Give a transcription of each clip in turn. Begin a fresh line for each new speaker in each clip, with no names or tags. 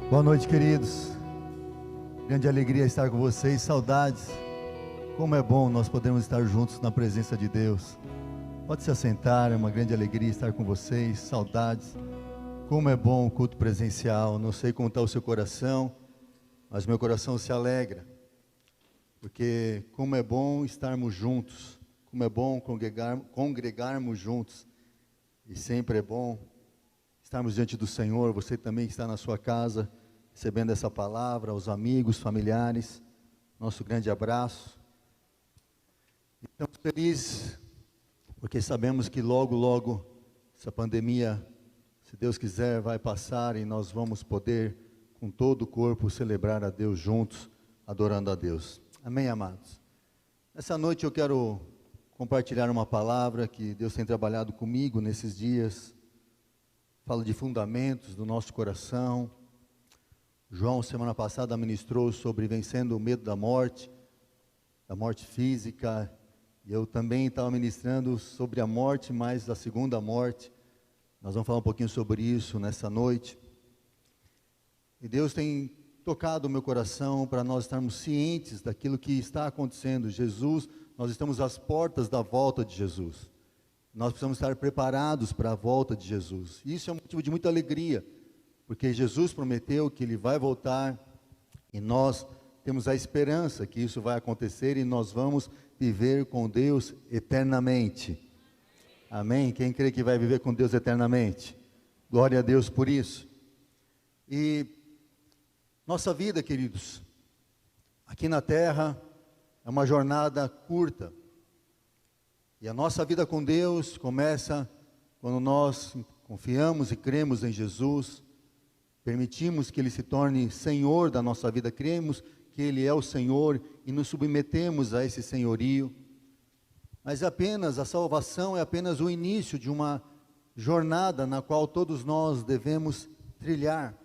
Boa noite, queridos. Grande alegria estar com vocês. Saudades. Como é bom nós podermos estar juntos na presença de Deus. Pode se assentar, é uma grande alegria estar com vocês. Saudades. Como é bom o culto presencial. Não sei como está o seu coração, mas meu coração se alegra. Porque como é bom estarmos juntos. Como é bom congregarmos juntos. E sempre é bom estarmos diante do Senhor. Você também está na sua casa, recebendo essa palavra, aos amigos, familiares, nosso grande abraço. Estamos felizes, porque sabemos que logo, logo, essa pandemia, se Deus quiser, vai passar e nós vamos poder, com todo o corpo, celebrar a Deus juntos, adorando a Deus. Amém, amados? Nessa noite eu quero compartilhar uma palavra que Deus tem trabalhado comigo nesses dias. Fala de fundamentos do nosso coração. João, semana passada, ministrou sobre vencendo o medo da morte física. E eu também estava ministrando sobre a morte, mas a segunda morte. Nós vamos falar um pouquinho sobre isso nessa noite. E Deus tem tocado o meu coração para nós estarmos cientes daquilo que está acontecendo. Nós estamos às portas da volta de Jesus. Nós precisamos estar preparados para a volta de Jesus. Isso é um motivo de muita alegria, porque Jesus prometeu que Ele vai voltar, e nós temos a esperança que isso vai acontecer, e nós vamos viver com Deus eternamente. Amém? Quem crê que vai viver com Deus eternamente? Glória a Deus por isso. E nossa vida, queridos, aqui na terra, é uma jornada curta. E a nossa vida com Deus começa quando nós confiamos e cremos em Jesus, permitimos que Ele se torne Senhor da nossa vida, cremos que Ele é o Senhor e nos submetemos a esse senhorio. Mas a salvação é apenas o início de uma jornada na qual todos nós devemos trilhar.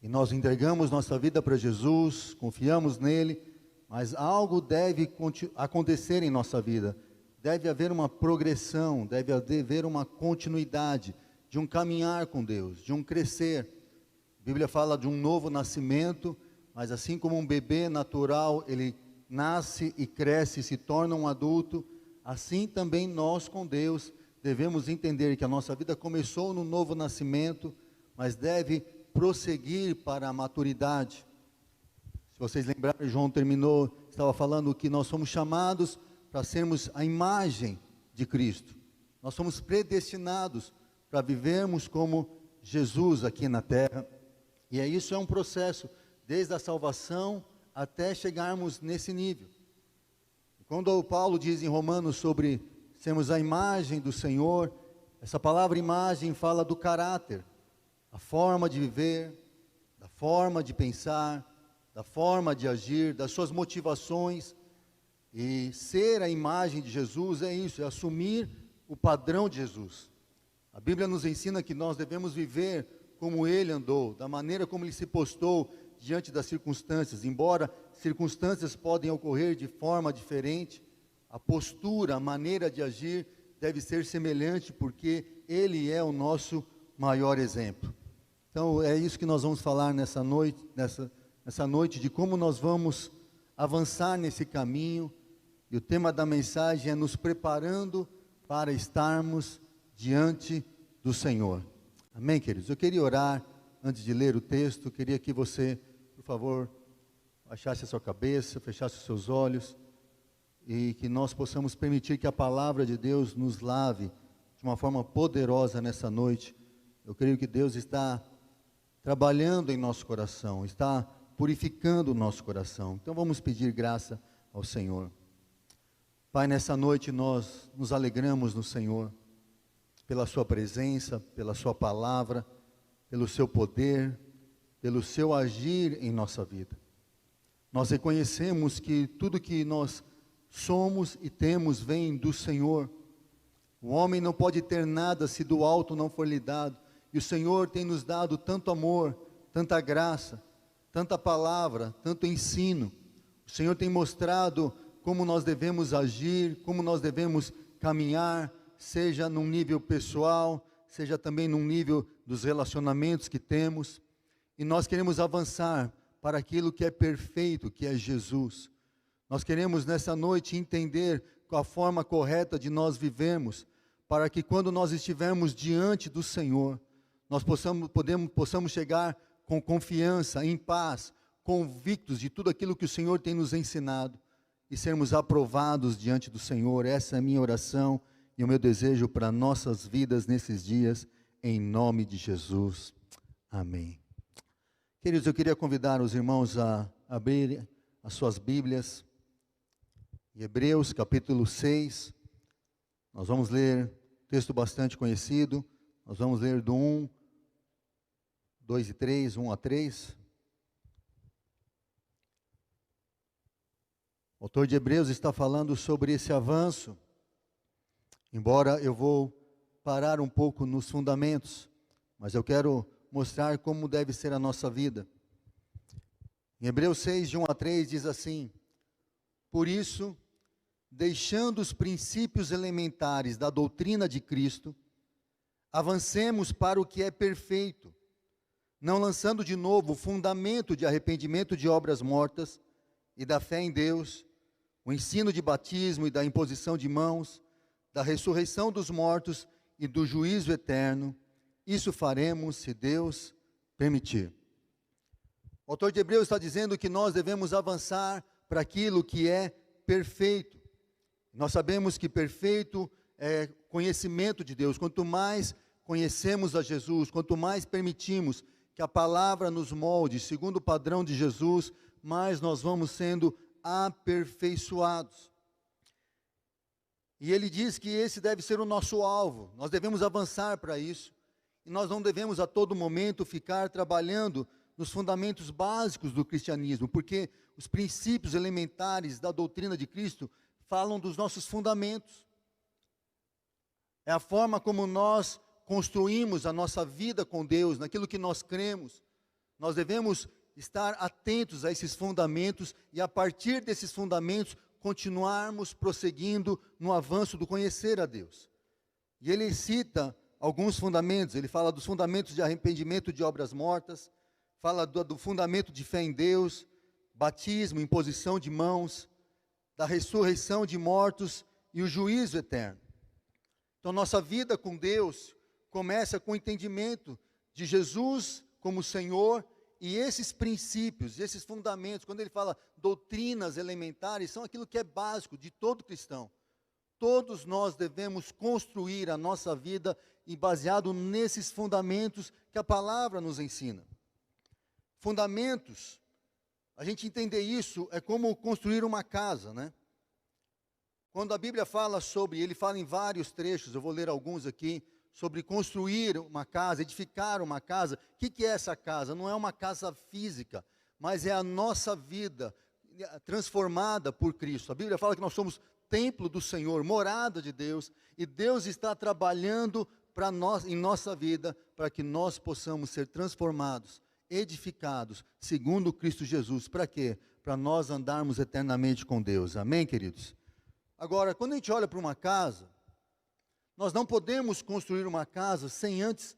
E nós entregamos nossa vida para Jesus, confiamos nele, mas algo deve acontecer em nossa vida. Deve haver uma progressão, deve haver uma continuidade de um caminhar com Deus, de um crescer. A Bíblia fala de um novo nascimento, mas assim como um bebê natural, ele nasce e cresce, se torna um adulto, assim também nós com Deus devemos entender que a nossa vida começou no novo nascimento, mas deve prosseguir para a maturidade. Se vocês lembrarem, João estava falando que nós somos chamados para sermos a imagem de Cristo. Nós somos predestinados para vivermos como Jesus aqui na terra. E isso é um processo, desde a salvação até chegarmos nesse nível. Quando o Paulo diz em Romanos sobre sermos a imagem do Senhor, essa palavra imagem fala do caráter, a forma de viver, da forma de pensar, da forma de agir, das suas motivações. E ser a imagem de Jesus é isso, é assumir o padrão de Jesus. A Bíblia nos ensina que nós devemos viver como Ele andou, da maneira como Ele se postou diante das circunstâncias. Embora circunstâncias podem ocorrer de forma diferente, a postura, a maneira de agir deve ser semelhante, porque Ele é o nosso maior exemplo. Então é isso que nós vamos falar nessa noite, de como nós vamos avançar nesse caminho. E o tema da mensagem é nos preparando para estarmos diante do Senhor. Amém, queridos? Eu queria orar antes de ler o texto. Eu queria que você, por favor, baixasse a sua cabeça, fechasse os seus olhos, e que nós possamos permitir que a palavra de Deus nos lave de uma forma poderosa nessa noite. Eu creio que Deus está trabalhando em nosso coração, está purificando o nosso coração. Então vamos pedir graça ao Senhor. Pai, nessa noite nós nos alegramos no Senhor, pela sua presença, pela sua palavra, pelo seu poder, pelo seu agir em nossa vida. Nós reconhecemos que tudo que nós somos e temos vem do Senhor. O homem não pode ter nada se do alto não for lhe dado. E o Senhor tem nos dado tanto amor, tanta graça, tanta palavra, tanto ensino. O Senhor tem mostrado como nós devemos agir, como nós devemos caminhar, seja num nível pessoal, seja também num nível dos relacionamentos que temos. e nós queremos avançar para aquilo que é perfeito, que é Jesus. Nós queremos nessa noite entender a forma correta de nós vivermos, para que quando nós estivermos diante do Senhor, nós possamos chegar com confiança, em paz, convictos de tudo aquilo que o Senhor tem nos ensinado, e sermos aprovados diante do Senhor. Essa é a minha oração e o meu desejo para nossas vidas nesses dias, em nome de Jesus. Amém. Queridos, eu queria convidar os irmãos a abrir as suas Bíblias, em Hebreus capítulo 6, nós vamos ler texto bastante conhecido, nós vamos ler do 1, 2 e 3, 1 a 3. O autor de Hebreus está falando sobre esse avanço, embora eu vou parar um pouco nos fundamentos, mas eu quero mostrar como deve ser a nossa vida. Em Hebreus 6, de 1 a 3, diz assim: por isso, deixando os princípios elementares da doutrina de Cristo, avancemos para o que é perfeito, não lançando de novo o fundamento de arrependimento de obras mortas e da fé em Deus, o ensino de batismo e da imposição de mãos, da ressurreição dos mortos e do juízo eterno. Isso faremos se Deus permitir. O autor de Hebreus está dizendo que nós devemos avançar para aquilo que é perfeito. Nós sabemos que perfeito é conhecimento de Deus. Quanto mais conhecemos a Jesus, quanto mais permitimos que a palavra nos molde segundo o padrão de Jesus, mais nós vamos sendo aperfeiçoados. E ele diz que esse deve ser o nosso alvo. Nós devemos avançar para isso. E nós não devemos a todo momento ficar trabalhando nos fundamentos básicos do cristianismo, porque os princípios elementares da doutrina de Cristo falam dos nossos fundamentos. É a forma como nós construímos a nossa vida com Deus, naquilo que nós cremos. Nós devemos estar atentos a esses fundamentos e, a partir desses fundamentos, continuarmos prosseguindo no avanço do conhecer a Deus. E ele cita alguns fundamentos. Ele fala dos fundamentos de arrependimento de obras mortas, fala do fundamento de fé em Deus, batismo, imposição de mãos, da ressurreição de mortos e o juízo eterno. Então, nossa vida com Deus começa com o entendimento de Jesus como Senhor, e esses princípios, esses fundamentos, quando ele fala doutrinas elementares, são aquilo que é básico de todo cristão. Todos nós devemos construir a nossa vida e baseado nesses fundamentos que a palavra nos ensina. Fundamentos, a gente entender isso é como construir uma casa, né? Quando a Bíblia fala sobre, ele fala em vários trechos, eu vou ler alguns aqui, sobre construir uma casa, edificar uma casa. O que é essa casa? Não é uma casa física, mas é a nossa vida transformada por Cristo. A Bíblia fala que nós somos templo do Senhor, morada de Deus, e Deus está trabalhando para nós, em nossa vida, para que nós possamos ser transformados, edificados, segundo Cristo Jesus. Para quê? Para nós andarmos eternamente com Deus. Amém, queridos? Agora, quando a gente olha para uma casa, nós não podemos construir uma casa sem antes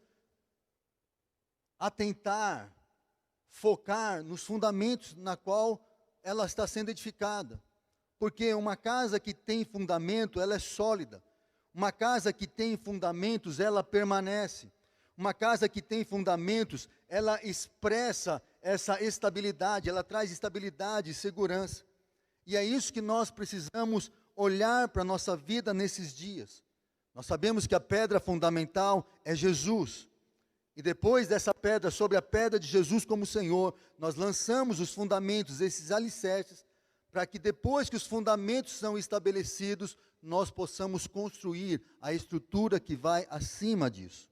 atentar, focar nos fundamentos na qual ela está sendo edificada. Porque uma casa que tem fundamento, ela é sólida. Uma casa que tem fundamentos, ela permanece. Uma casa que tem fundamentos, ela expressa essa estabilidade, ela traz estabilidade e segurança. E é isso que nós precisamos olhar para a nossa vida nesses dias. Nós sabemos que a pedra fundamental é Jesus. E depois dessa pedra, sobre a pedra de Jesus como Senhor, nós lançamos os fundamentos, esses alicerces, para que depois que os fundamentos são estabelecidos, nós possamos construir a estrutura que vai acima disso.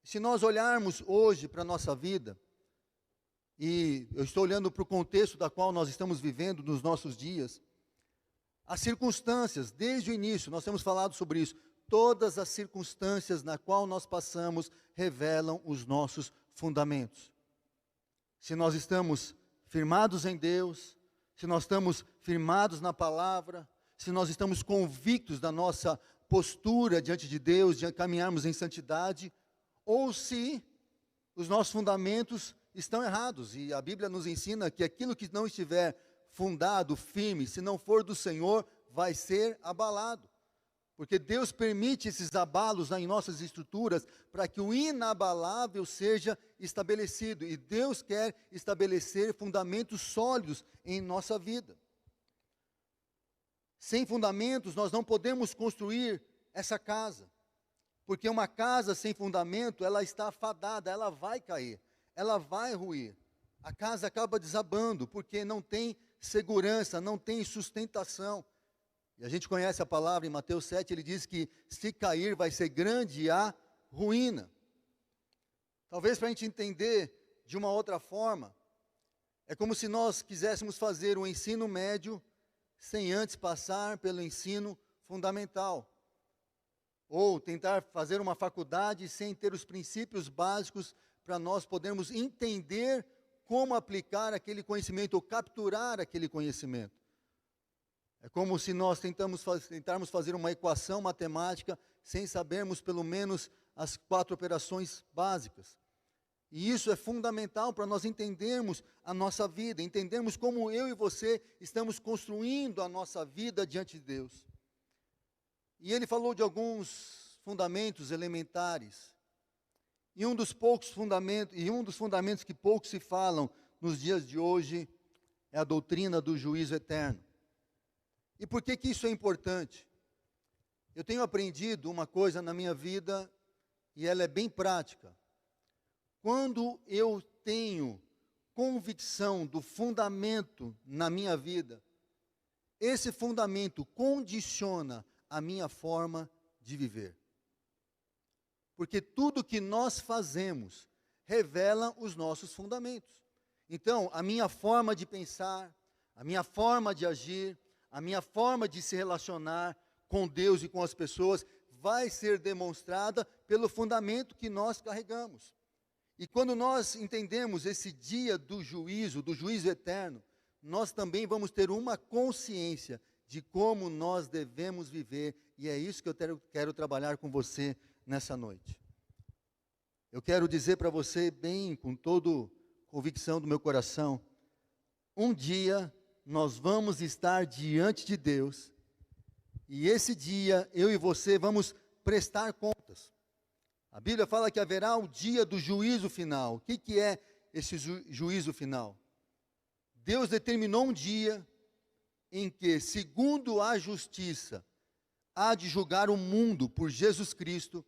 Se nós olharmos hoje para a nossa vida, e eu estou olhando para o contexto da qual nós estamos vivendo nos nossos dias, as circunstâncias, desde o início, nós temos falado sobre isso, todas as circunstâncias na qual nós passamos revelam os nossos fundamentos. Se nós estamos firmados em Deus, se nós estamos firmados na palavra, se nós estamos convictos da nossa postura diante de Deus, de caminharmos em santidade, ou se os nossos fundamentos estão errados. E a Bíblia nos ensina que aquilo que não estiver fundado, firme, se não for do Senhor, vai ser abalado. Porque Deus permite esses abalos em nossas estruturas para que o inabalável seja estabelecido. E Deus quer estabelecer fundamentos sólidos em nossa vida. Sem fundamentos, nós não podemos construir essa casa. Porque uma casa sem fundamento, ela está fadada, ela vai cair, ela vai ruir. A casa acaba desabando, porque não tem segurança, não tem sustentação. E a gente conhece a palavra em Mateus 7, ele diz que se cair vai ser grande a ruína. Talvez para a gente entender de uma outra forma, é como se nós quiséssemos fazer o ensino médio sem antes passar pelo ensino fundamental. Ou tentar fazer uma faculdade sem ter os princípios básicos para nós podermos entender como aplicar aquele conhecimento ou capturar aquele conhecimento. É como se nós tentarmos fazer uma equação matemática sem sabermos pelo menos as 4 operações básicas. E isso é fundamental para nós entendermos a nossa vida, entendermos como eu e você estamos construindo a nossa vida diante de Deus. E ele falou de alguns fundamentos elementares. E um dos fundamentos que poucos se falam nos dias de hoje é a doutrina do juízo eterno. E por que isso é importante? Eu tenho aprendido uma coisa na minha vida e ela é bem prática. Quando eu tenho convicção do fundamento na minha vida, esse fundamento condiciona a minha forma de viver. Porque tudo que nós fazemos revela os nossos fundamentos. Então, a minha forma de pensar, a minha forma de agir, a minha forma de se relacionar com Deus e com as pessoas vai ser demonstrada pelo fundamento que nós carregamos. E quando nós entendemos esse dia do juízo eterno, nós também vamos ter uma consciência de como nós devemos viver, e é isso que eu quero trabalhar com você nessa noite. Eu quero dizer para você, bem, com toda convicção do meu coração, um dia nós vamos estar diante de Deus, e esse dia eu e você vamos prestar contas. A Bíblia fala que haverá o dia do juízo final. O que é esse juízo final? Deus determinou um dia em que, segundo a justiça, há de julgar o mundo por Jesus Cristo,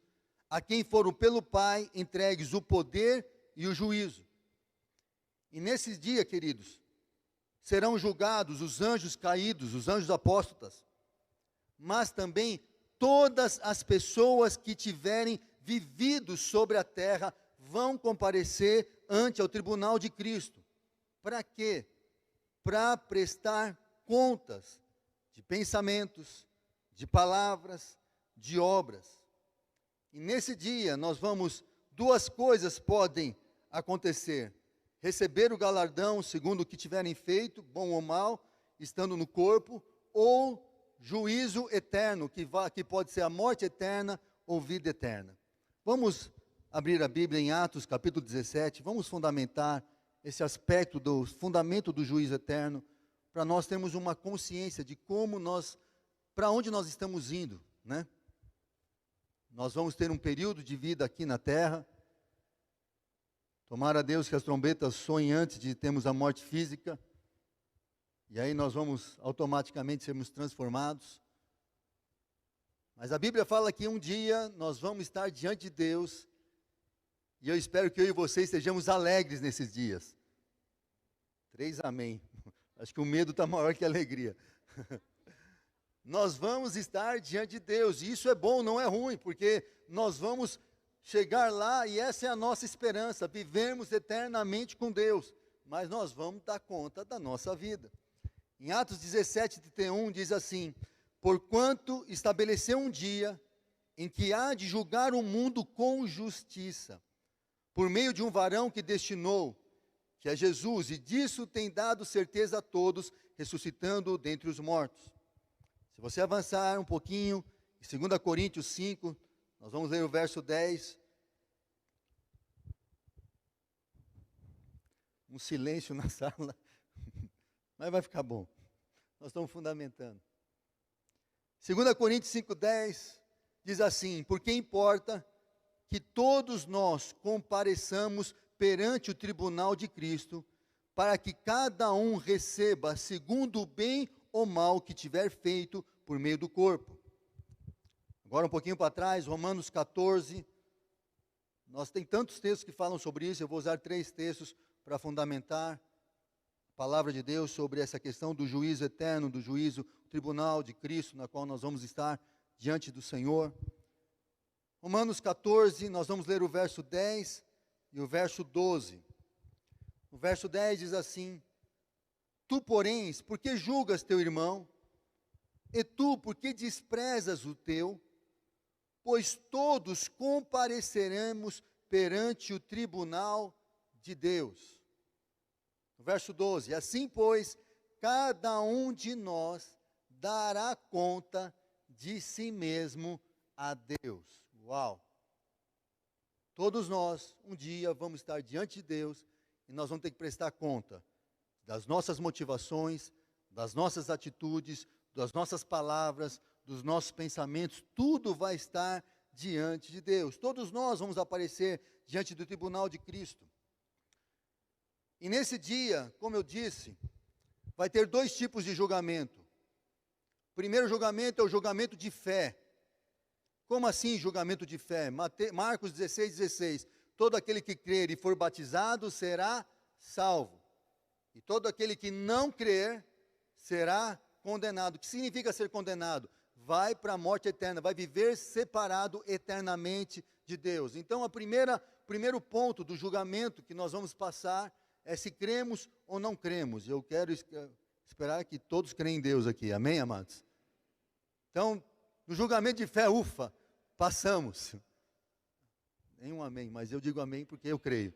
a quem foram pelo Pai entregues o poder e o juízo. E nesse dia, queridos, serão julgados os anjos caídos, os anjos apóstatas, mas também todas as pessoas que tiverem vivido sobre a terra vão comparecer ante ao tribunal de Cristo. Para quê? Para prestar contas de pensamentos, de palavras, de obras. E nesse dia duas coisas podem acontecer: receber o galardão segundo o que tiverem feito, bom ou mal, estando no corpo, ou juízo eterno, que pode ser a morte eterna ou vida eterna. Vamos abrir a Bíblia em Atos capítulo 17, vamos fundamentar esse aspecto do fundamento do juízo eterno, para nós termos uma consciência de para onde nós estamos indo, né? Nós vamos ter um período de vida aqui na terra. Tomara a Deus que as trombetas soem antes de termos a morte física. E aí nós vamos automaticamente sermos transformados. Mas a Bíblia fala que um dia nós vamos estar diante de Deus. E eu espero que eu e você estejamos alegres nesses dias. 3 amém. Acho que o medo está maior que a alegria. Nós vamos estar diante de Deus, e isso é bom, não é ruim, porque nós vamos chegar lá, e essa é a nossa esperança, vivermos eternamente com Deus, mas nós vamos dar conta da nossa vida. Em Atos 17, 31, diz assim: porquanto estabeleceu um dia em que há de julgar o mundo com justiça, por meio de um varão que destinou, que é Jesus, e disso tem dado certeza a todos, ressuscitando dentre os mortos. Se você avançar um pouquinho, em 2 Coríntios 5, nós vamos ler o verso 10. um silêncio na sala, mas vai ficar bom. Nós estamos fundamentando. 2 Coríntios 5,10 diz assim: porque importa que todos nós compareçamos perante o tribunal de Cristo, para que cada um receba segundo o bem ou mal que tiver feito por meio do corpo. Agora um pouquinho para trás, Romanos 14, nós tem tantos textos que falam sobre isso, eu vou usar 3 textos para fundamentar a palavra de Deus sobre essa questão do juízo eterno, do juízo tribunal de Cristo, na qual nós vamos estar diante do Senhor. Romanos 14, nós vamos ler o verso 10 e o verso 12. O verso 10 diz assim: tu, porém, por que julgas teu irmão? E tu, por que desprezas o teu? Pois todos compareceremos perante o tribunal de Deus. No verso 12: assim, pois, cada um de nós dará conta de si mesmo a Deus. Uau! Todos nós, um dia, vamos estar diante de Deus e nós vamos ter que prestar conta das nossas motivações, das nossas atitudes, das nossas palavras, dos nossos pensamentos, tudo vai estar diante de Deus. Todos nós vamos aparecer diante do tribunal de Cristo. E nesse dia, como eu disse, vai ter 2 tipos de julgamento. O primeiro julgamento é o julgamento de fé. Como assim julgamento de fé? Marcos 16:16. Todo aquele que crer e for batizado será salvo. E todo aquele que não crer será condenado. O que significa ser condenado? Vai para a morte eterna, vai viver separado eternamente de Deus. Então, primeiro ponto do julgamento que nós vamos passar é se cremos ou não cremos. Eu quero esperar que todos creem em Deus aqui, amém, amados? Então, no julgamento de fé, ufa, passamos. Nenhum amém, mas eu digo amém porque eu creio.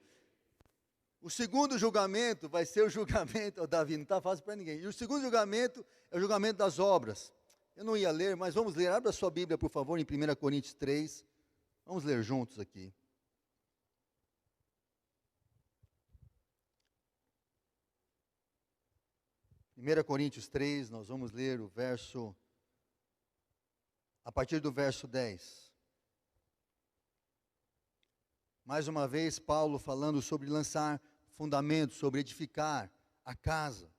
O segundo julgamento vai ser o julgamento, Davi, não está fácil para ninguém. E o segundo julgamento é o julgamento das obras. Eu não ia ler, mas vamos ler. Abra a sua Bíblia, por favor, em 1 Coríntios 3. Vamos ler juntos aqui. Primeira Coríntios 3, nós vamos ler o verso, a partir do verso 10. Mais uma vez, Paulo falando sobre lançar fundamentos, sobre edificar a casa.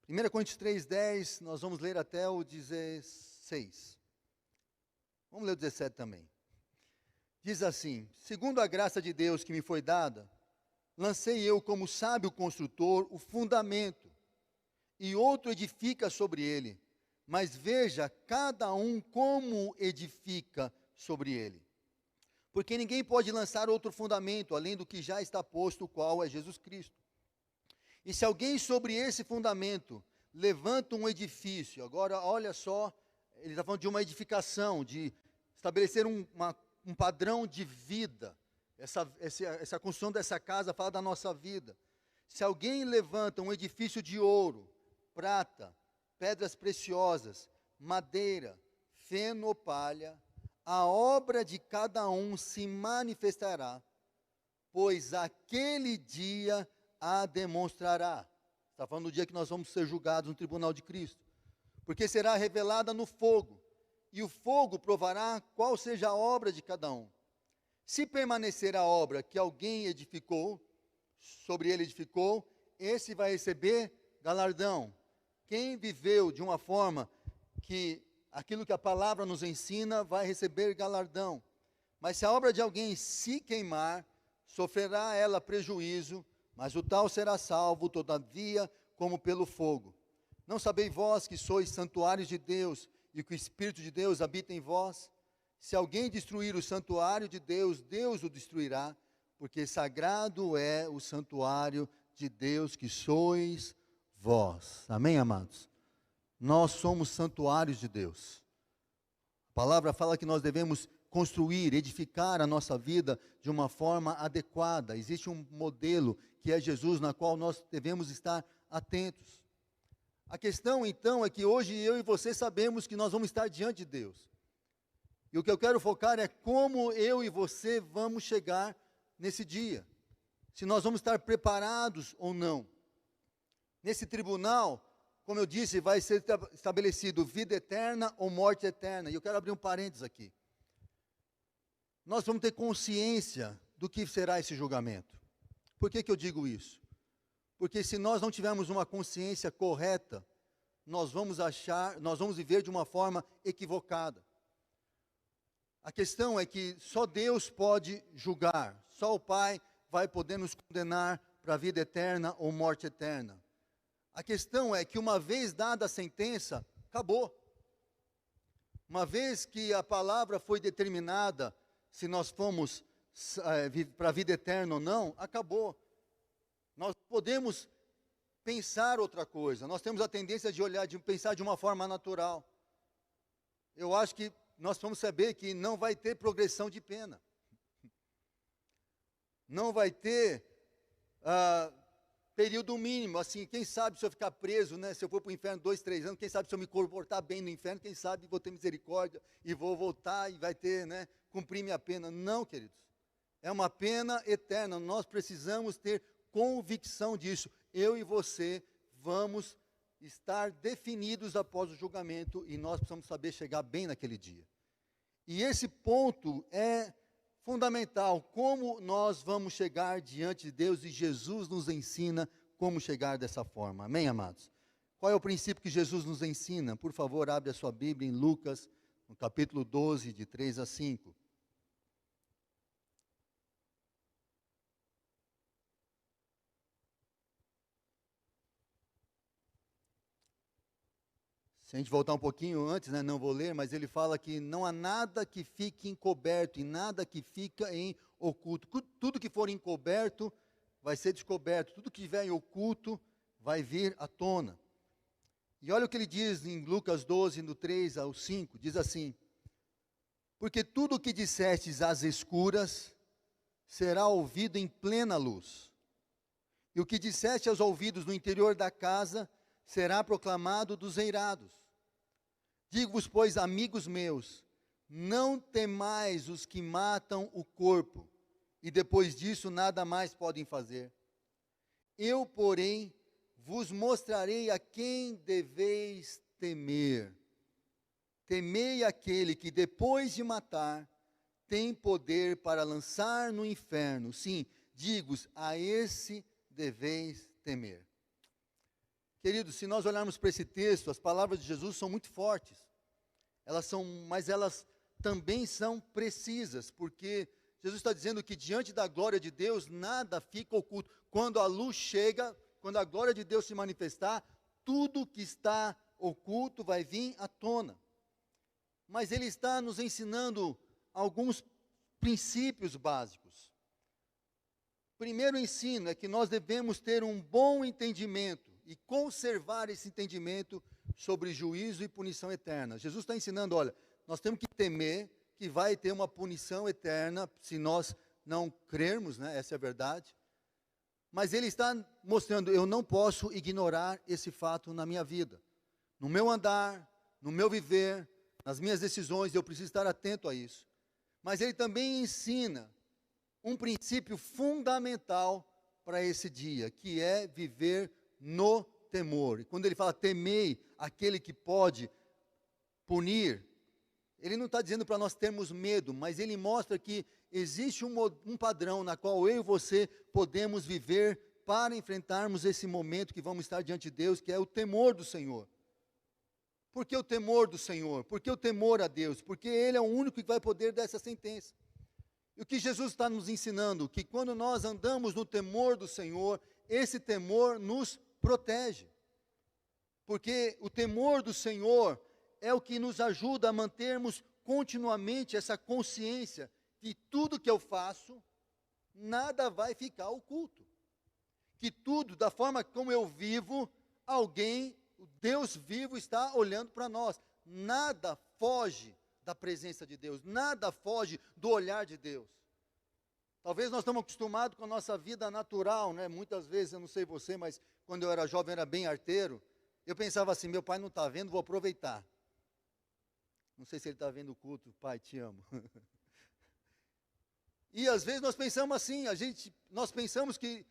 1 Coríntios 3:10, nós vamos ler até o 16. Vamos ler o 17 também. Diz assim: segundo a graça de Deus que me foi dada, lancei eu como sábio construtor o fundamento, e outro edifica sobre ele. Mas veja cada um como edifica sobre ele. Porque ninguém pode lançar outro fundamento, além do que já está posto, o qual é Jesus Cristo. E se alguém sobre esse fundamento levanta um edifício, agora olha só, ele está falando de uma edificação, de estabelecer um padrão de vida. Essa construção dessa casa fala da nossa vida. Se alguém levanta um edifício de ouro, prata, pedras preciosas, madeira, feno ou palha, a obra de cada um se manifestará, pois aquele dia a demonstrará. Está falando do dia que nós vamos ser julgados no tribunal de Cristo. Porque será revelada no fogo, e o fogo provará qual seja a obra de cada um. Se permanecer a obra que alguém edificou, sobre ele edificou, esse vai receber galardão. Quem viveu de uma forma que aquilo que a palavra nos ensina vai receber galardão. Mas se a obra de alguém se queimar, sofrerá ela prejuízo, mas o tal será salvo, todavia, como pelo fogo. Não sabeis vós que sois santuários de Deus, e que o Espírito de Deus habita em vós? Se alguém destruir o santuário de Deus, Deus o destruirá, porque sagrado é o santuário de Deus que sois vós. Amém, amados? Nós somos santuários de Deus. A palavra fala que nós devemos construir, edificar a nossa vida de uma forma adequada. Existe um modelo que é Jesus, na qual nós devemos estar atentos. A questão então é que hoje eu e você sabemos que nós vamos estar diante de Deus. E o que eu quero focar é como eu e você vamos chegar nesse dia. se nós vamos estar preparados ou não. Nesse tribunal, como eu disse, vai ser estabelecido vida eterna ou morte eterna. E eu quero abrir um parênteses aqui. Nós vamos ter consciência do que será esse julgamento. Por que eu digo isso? Porque se nós não tivermos uma consciência correta, nós vamos viver de uma forma equivocada. A questão é que só Deus pode julgar, só o Pai vai poder nos condenar para a vida eterna ou morte eterna. A questão é que uma vez dada a sentença, acabou. Uma vez que a palavra foi determinada, se nós fomos para a vida eterna ou não, acabou. Nós podemos pensar outra coisa, nós temos a tendência de pensar de uma forma natural. Eu acho que nós vamos saber que não vai ter progressão de pena. Não vai ter período mínimo, assim, quem sabe se eu ficar preso, né, se eu for para o inferno 2, 3 anos, quem sabe se eu me comportar bem no inferno, quem sabe vou ter misericórdia e vou voltar e vai ter, né, cumprir minha pena. Não, queridos, é uma pena eterna, nós precisamos ter convicção disso. Eu e você vamos estar definidos após o julgamento e nós precisamos saber chegar bem naquele dia. E esse ponto é fundamental, como nós vamos chegar diante de Deus, e Jesus nos ensina como chegar dessa forma. Amém, amados? Qual é o princípio que Jesus nos ensina? Por favor, abre a sua Bíblia em Lucas, no capítulo 12, de 3 a 5. Se a gente voltar um pouquinho antes, né, não vou ler, mas ele fala que não há nada que fique encoberto e nada que fica em oculto. Tudo que for encoberto vai ser descoberto, tudo que estiver em oculto vai vir à tona. E olha o que ele diz em Lucas 12, do 3 ao 5, diz assim: porque tudo o que dissestes às escuras será ouvido em plena luz, e o que disseste aos ouvidos no interior da casa será proclamado dos eirados. Digo-vos, pois, amigos meus, não temais os que matam o corpo, e depois disso nada mais podem fazer. Eu, porém, vos mostrarei a quem deveis temer. Temei aquele que, depois de matar, tem poder para lançar no inferno. Sim, digo-vos, a esse deveis temer. Queridos, se nós olharmos para esse texto, as palavras de Jesus são muito fortes. Mas elas também são precisas, porque Jesus está dizendo que diante da glória de Deus, nada fica oculto. Quando a luz chega, quando a glória de Deus se manifestar, tudo que está oculto vai vir à tona. Mas Ele está nos ensinando alguns princípios básicos. Primeiro ensino é que nós devemos ter um bom entendimento e conservar esse entendimento sobre juízo e punição eterna. Jesus está ensinando, olha, nós temos que temer que vai ter uma punição eterna se nós não crermos, né? Essa é a verdade. Mas Ele está mostrando, eu não posso ignorar esse fato na minha vida. No meu andar, no meu viver, nas minhas decisões, eu preciso estar atento a isso. Mas Ele também ensina um princípio fundamental para esse dia, que é viver no temor. E quando ele fala temei aquele que pode punir, ele não está dizendo para nós termos medo, mas ele mostra que existe um padrão na qual eu e você podemos viver para enfrentarmos esse momento que vamos estar diante de Deus, que é o temor do Senhor. Por que o temor do Senhor? Por que o temor a Deus? Porque Ele é o único que vai poder dar essa sentença. E o que Jesus está nos ensinando? Que quando nós andamos no temor do Senhor, esse temor nos protege. Porque o temor do Senhor é o que nos ajuda a mantermos continuamente essa consciência que tudo que eu faço, nada vai ficar oculto. Que tudo, da forma como eu vivo, alguém, o Deus vivo está olhando para nós. Nada foge da presença de Deus, nada foge do olhar de Deus. Talvez nós estamos acostumados com a nossa vida natural, né? Muitas vezes, eu não sei você, mas quando eu era jovem, era bem arteiro, eu pensava assim, meu pai não está vendo, vou aproveitar. Não sei se ele está vendo o culto, pai, te amo. E às vezes nós pensamos assim, nós pensamos que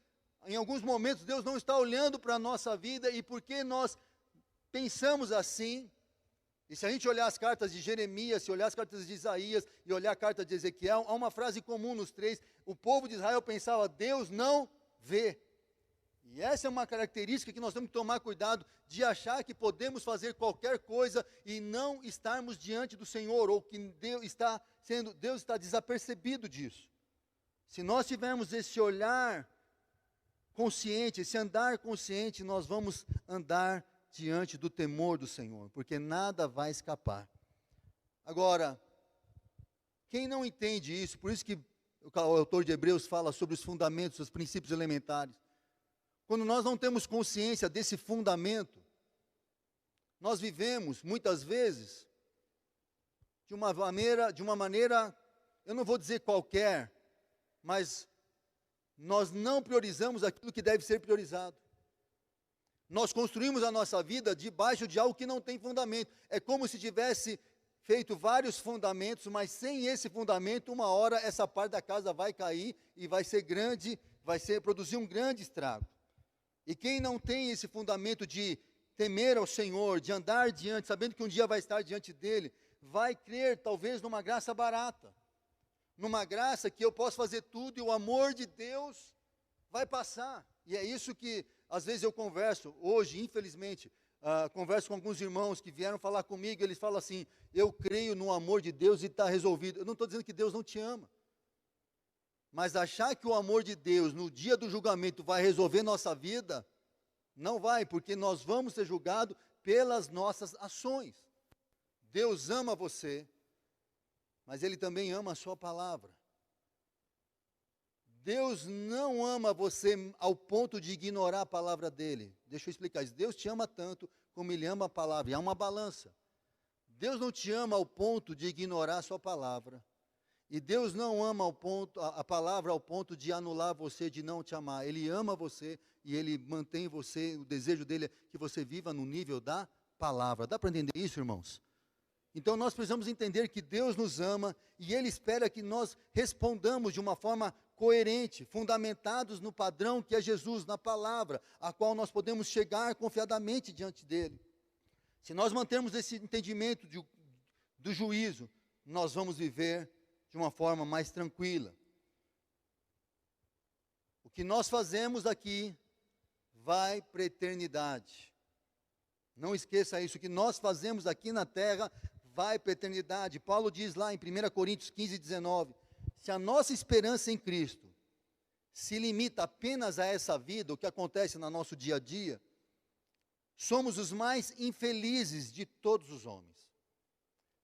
em alguns momentos Deus não está olhando para a nossa vida, e porque nós pensamos assim, e se a gente olhar as cartas de Jeremias, se olhar as cartas de Isaías e olhar a carta de Ezequiel, há uma frase comum nos três: o povo de Israel pensava, Deus não vê. E essa é uma característica que nós temos que tomar cuidado, de achar que podemos fazer qualquer coisa e não estarmos diante do Senhor, ou que Deus está desapercebido disso. Se nós tivermos esse olhar consciente, esse andar consciente, nós vamos andar diante do temor do Senhor, porque nada vai escapar. Agora, quem não entende isso, por isso que o autor de Hebreus fala sobre os fundamentos, os princípios elementares. Quando nós não temos consciência desse fundamento, nós vivemos, muitas vezes, de uma maneira, eu não vou dizer qualquer, mas nós não priorizamos aquilo que deve ser priorizado. Nós construímos a nossa vida debaixo de algo que não tem fundamento. É como se tivesse feito vários fundamentos, mas sem esse fundamento, uma hora essa parte da casa vai cair e vai ser grande, produzir um grande estrago. E quem não tem esse fundamento de temer ao Senhor, de andar diante, sabendo que um dia vai estar diante dele, vai crer talvez numa graça barata, numa graça que eu posso fazer tudo e o amor de Deus vai passar. E é isso que às vezes eu converso, hoje, infelizmente, converso com alguns irmãos que vieram falar comigo, eles falam assim, eu creio no amor de Deus e está resolvido. Eu não estou dizendo que Deus não te ama, mas achar que o amor de Deus, no dia do julgamento, vai resolver nossa vida, não vai, porque nós vamos ser julgados pelas nossas ações. Deus ama você, mas Ele também ama a sua palavra. Deus não ama você ao ponto de ignorar a palavra dEle. Deixa eu explicar isso. Deus te ama tanto como Ele ama a palavra. E há uma balança. Deus não te ama ao ponto de ignorar a sua palavra. E Deus não ama a palavra ao ponto de anular você, de não te amar. Ele ama você e Ele mantém você, o desejo dEle é que você viva no nível da palavra. Dá para entender isso, irmãos? Então nós precisamos entender que Deus nos ama e Ele espera que nós respondamos de uma forma coerente, fundamentados no padrão que é Jesus, na palavra, a qual nós podemos chegar confiadamente diante dEle. Se nós mantermos esse entendimento do juízo, nós vamos viver de uma forma mais tranquila. O que nós fazemos aqui vai para a eternidade. Não esqueça isso, o que nós fazemos aqui na terra vai para a eternidade. Paulo diz lá em 1 Coríntios 15, 19, se a nossa esperança em Cristo se limita apenas a essa vida, o que acontece no nosso dia a dia, somos os mais infelizes de todos os homens.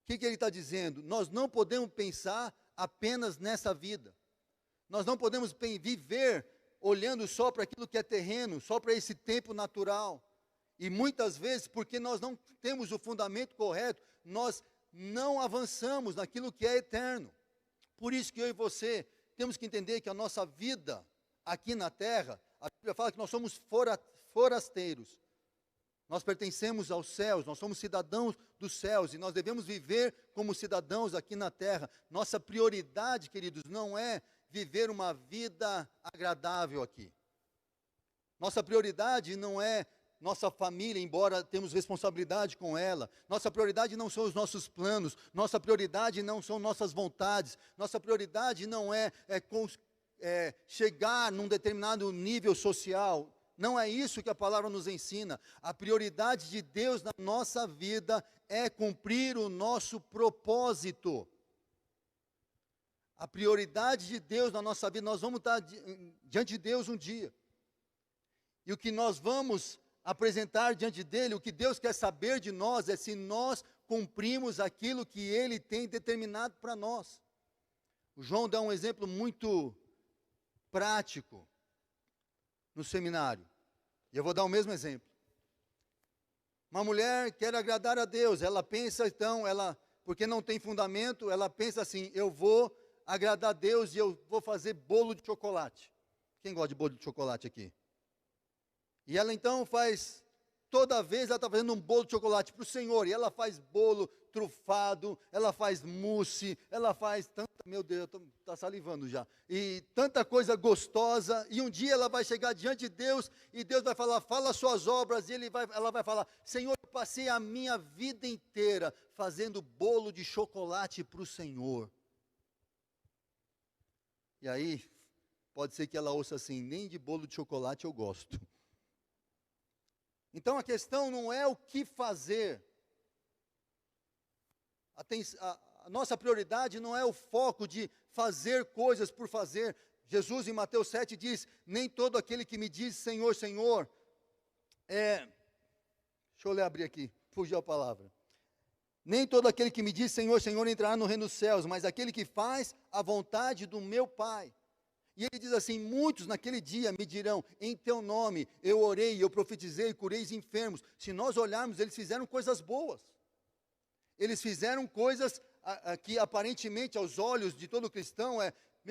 O que ele está dizendo? Nós não podemos pensar apenas nessa vida. Nós não podemos viver olhando só para aquilo que é terreno, só para esse tempo natural. E muitas vezes, porque nós não temos o fundamento correto, nós não avançamos naquilo que é eterno. Por isso que eu e você temos que entender que a nossa vida aqui na terra, a Bíblia fala que nós somos forasteiros. Nós pertencemos aos céus, nós somos cidadãos dos céus e nós devemos viver como cidadãos aqui na terra. Nossa prioridade, queridos, não é viver uma vida agradável aqui. Nossa prioridade não é nossa família, embora temos responsabilidade com ela. Nossa prioridade não são os nossos planos, nossa prioridade não são nossas vontades, nossa prioridade não é chegar num determinado nível social. Não é isso que a palavra nos ensina. A prioridade de Deus na nossa vida é cumprir o nosso propósito. A prioridade de Deus na nossa vida, nós vamos estar diante de Deus um dia. E o que nós vamos apresentar diante dele, o que Deus quer saber de nós é se nós cumprimos aquilo que Ele tem determinado para nós. O João dá um exemplo muito prático no seminário. E eu vou dar o mesmo exemplo. Uma mulher quer agradar a Deus, ela pensa então, porque não tem fundamento, ela pensa assim, eu vou agradar a Deus e eu vou fazer bolo de chocolate. Quem gosta de bolo de chocolate aqui? E ela então toda vez ela está fazendo um bolo de chocolate para o Senhor, e ela faz bolo, trufado, ela faz mousse, ela faz tanta, meu Deus, está salivando já, e tanta coisa gostosa, e um dia ela vai chegar diante de Deus, e Deus vai falar, fala as suas obras, e ela vai falar, Senhor, eu passei a minha vida inteira fazendo bolo de chocolate para o Senhor. E aí, pode ser que ela ouça assim, nem de bolo de chocolate eu gosto. Então a questão não é o que fazer, a nossa prioridade não é o foco de fazer coisas por fazer. Jesus em Mateus 7 diz, nem todo aquele que me diz Senhor, Senhor, deixa eu ler, abrir aqui, fugiu a palavra. Nem todo aquele que me diz Senhor, Senhor entrará no reino dos céus, mas aquele que faz a vontade do meu Pai. E ele diz assim, muitos naquele dia me dirão, em teu nome eu orei, eu profetizei, curei os enfermos. Se nós olharmos, eles fizeram coisas boas. Eles fizeram coisas que aparentemente aos olhos de todo cristão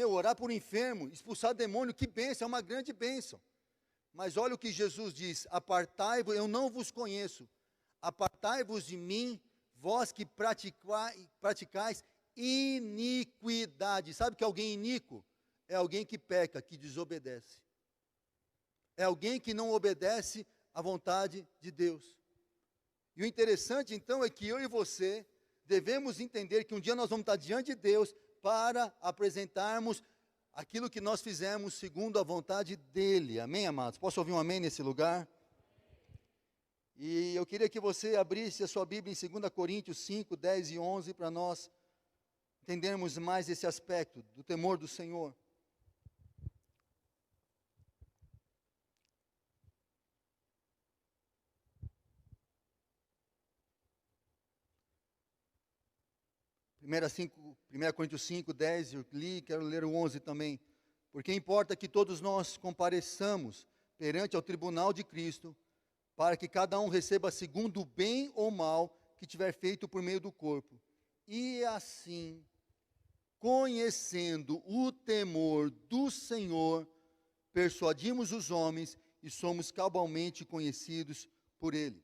orar por enfermo, expulsar demônio, que bênção, é uma grande bênção. Mas olha o que Jesus diz, apartai-vos, eu não vos conheço, apartai-vos de mim, vós que praticais iniquidade. Sabe que alguém iníquo? É alguém que peca, que desobedece. É alguém que não obedece à vontade de Deus. E o interessante então é que eu e você devemos entender que um dia nós vamos estar diante de Deus para apresentarmos aquilo que nós fizemos segundo a vontade dEle. Amém, amados? Posso ouvir um amém nesse lugar? E eu queria que você abrisse a sua Bíblia em 2 Coríntios 5, 10 e 11 para nós entendermos mais esse aspecto do temor do Senhor. 1 Coríntios 5, 10, eu li, quero ler o 11 também. Porque importa que todos nós compareçamos perante ao tribunal de Cristo, para que cada um receba segundo o bem ou mal que tiver feito por meio do corpo. E assim, conhecendo o temor do Senhor, persuadimos os homens e somos cabalmente conhecidos por Ele.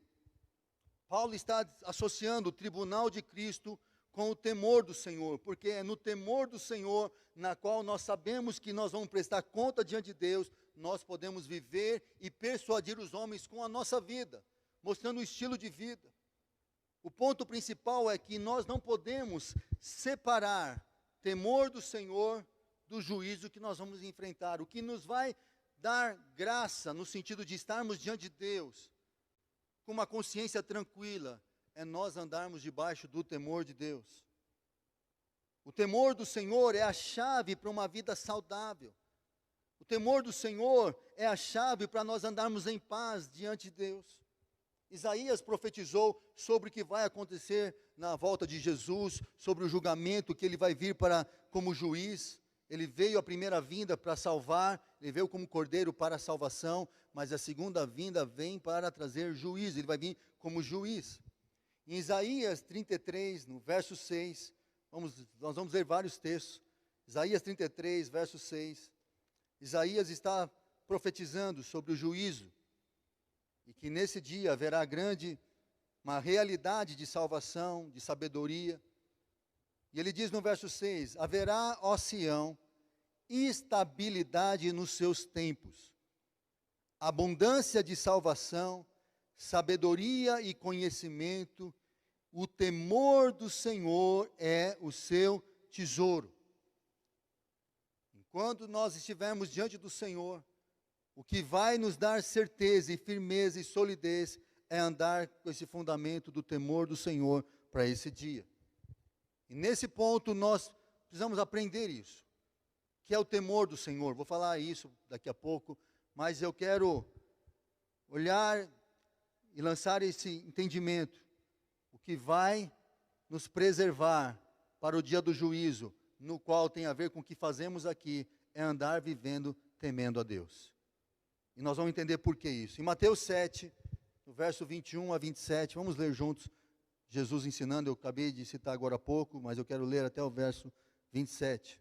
Paulo está associando o tribunal de Cristo com o temor do Senhor, porque é no temor do Senhor, na qual nós sabemos que nós vamos prestar conta diante de Deus, nós podemos viver e persuadir os homens com a nossa vida, mostrando o estilo de vida. O ponto principal é que nós não podemos separar temor do Senhor do juízo que nós vamos enfrentar. O que nos vai dar graça, no sentido de estarmos diante de Deus, com uma consciência tranquila, é nós andarmos debaixo do temor de Deus. O temor do Senhor é a chave para uma vida saudável. O temor do Senhor é a chave para nós andarmos em paz diante de Deus. Isaías profetizou sobre o que vai acontecer na volta de Jesus, sobre o julgamento que ele vai vir como juiz. Ele veio a primeira vinda para salvar, ele veio como cordeiro para a salvação, mas a segunda vinda vem para trazer juízo, ele vai vir como juiz. Em Isaías 33, no verso 6, nós vamos ler vários textos. Isaías 33, verso 6. Isaías está profetizando sobre o juízo, e que nesse dia haverá uma realidade de salvação, de sabedoria. E ele diz no verso 6, haverá, ó Sião, estabilidade nos seus tempos, abundância de salvação, sabedoria e conhecimento, o temor do Senhor é o seu tesouro. Enquanto nós estivermos diante do Senhor, o que vai nos dar certeza e firmeza e solidez é andar com esse fundamento do temor do Senhor para esse dia. E nesse ponto nós precisamos aprender isso, que é o temor do Senhor. Vou falar isso daqui a pouco, mas eu quero olhar e lançar esse entendimento, o que vai nos preservar para o dia do juízo, no qual tem a ver com o que fazemos aqui, é andar vivendo temendo a Deus. E nós vamos entender por que isso. Em Mateus 7, no verso 21 a 27, vamos ler juntos, Jesus ensinando, eu acabei de citar agora há pouco, mas eu quero ler até o verso 27.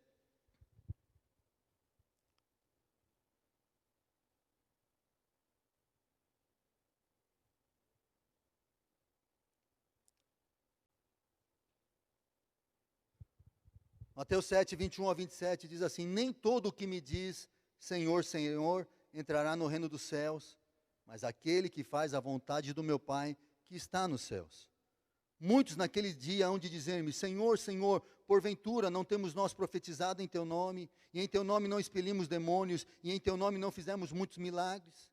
Mateus 7, 21 a 27 diz assim: nem todo o que me diz Senhor, Senhor, entrará no reino dos céus, mas aquele que faz a vontade do meu Pai que está nos céus. Muitos naquele dia hão de dizer-me: Senhor, Senhor, porventura não temos nós profetizado em Teu nome, e em Teu nome não expelimos demônios, e em Teu nome não fizemos muitos milagres?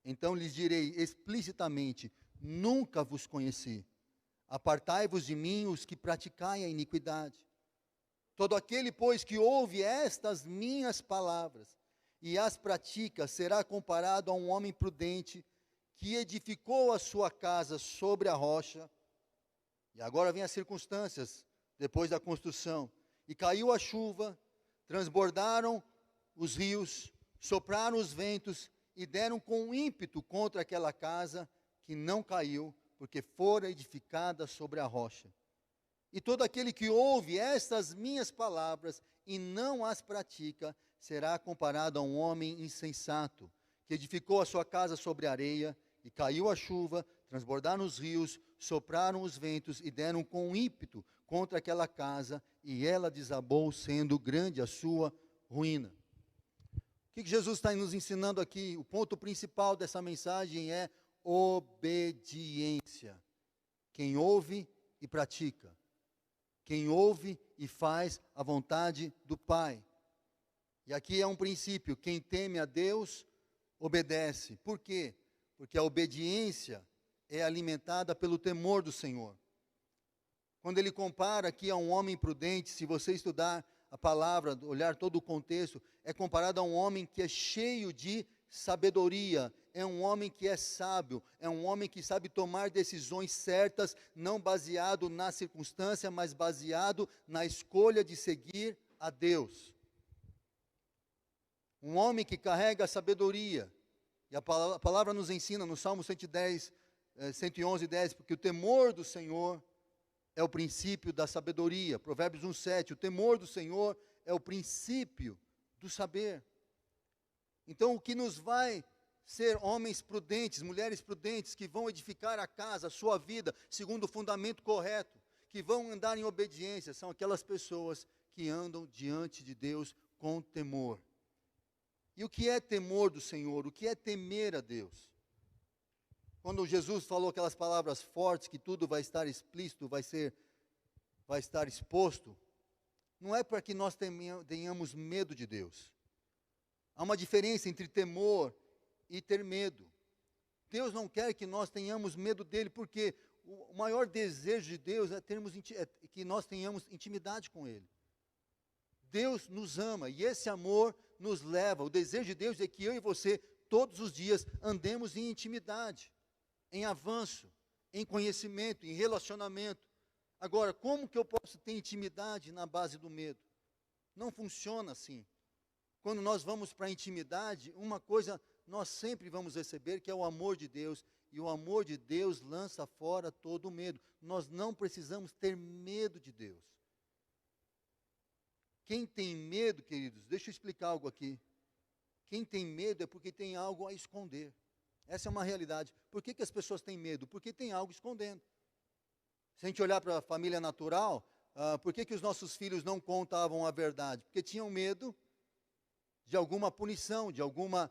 Então lhes direi explicitamente: nunca vos conheci. Apartai-vos de mim os que praticai a iniquidade. Todo aquele, pois, que ouve estas minhas palavras e as pratica, será comparado a um homem prudente que edificou a sua casa sobre a rocha. E agora vem as circunstâncias depois da construção. E caiu a chuva, transbordaram os rios, sopraram os ventos e deram com ímpeto contra aquela casa, que não caiu, porque fora edificada sobre a rocha. E todo aquele que ouve estas minhas palavras e não as pratica, será comparado a um homem insensato, que edificou a sua casa sobre a areia, e caiu a chuva, transbordaram os rios, sopraram os ventos e deram com ímpeto contra aquela casa, e ela desabou, sendo grande a sua ruína. O que Jesus está nos ensinando aqui? O ponto principal dessa mensagem é obediência. Quem ouve e pratica. Quem ouve e faz a vontade do Pai. E aqui é um princípio: quem teme a Deus, obedece. Por quê? Porque a obediência é alimentada pelo temor do Senhor. Quando ele compara aqui a um homem prudente, se você estudar a palavra, olhar todo o contexto, é comparado a um homem que é cheio de sabedoria, é um homem que é sábio, é um homem que sabe tomar decisões certas, não baseado na circunstância, mas baseado na escolha de seguir a Deus. Um homem que carrega a sabedoria, e a palavra nos ensina no Salmo 110, 111, 10, porque o temor do Senhor é o princípio da sabedoria. Provérbios 1:7, o temor do Senhor é o princípio do saber. Então, o que nos vai ser homens prudentes, mulheres prudentes, que vão edificar a casa, a sua vida, segundo o fundamento correto, que vão andar em obediência, são aquelas pessoas que andam diante de Deus com temor. E o que é temor do Senhor? O que é temer a Deus? Quando Jesus falou aquelas palavras fortes, que tudo vai estar explícito, vai estar exposto, não é para que nós tenhamos medo de Deus. Há uma diferença entre temor e ter medo. Deus não quer que nós tenhamos medo dele, porque o maior desejo de Deus é que nós tenhamos intimidade com ele. Deus nos ama e esse amor nos leva. O desejo de Deus é que eu e você, todos os dias, andemos em intimidade, em avanço, em conhecimento, em relacionamento. Agora, como que eu posso ter intimidade na base do medo? Não funciona assim. Quando nós vamos para a intimidade, uma coisa nós sempre vamos receber, que é o amor de Deus. E o amor de Deus lança fora todo o medo. Nós não precisamos ter medo de Deus. Quem tem medo, queridos, deixa eu explicar algo aqui. Quem tem medo é porque tem algo a esconder. Essa é uma realidade. Por que as pessoas têm medo? Porque tem algo escondendo. Se a gente olhar para a família natural, por que os nossos filhos não contavam a verdade? Porque tinham medo de alguma punição, de alguma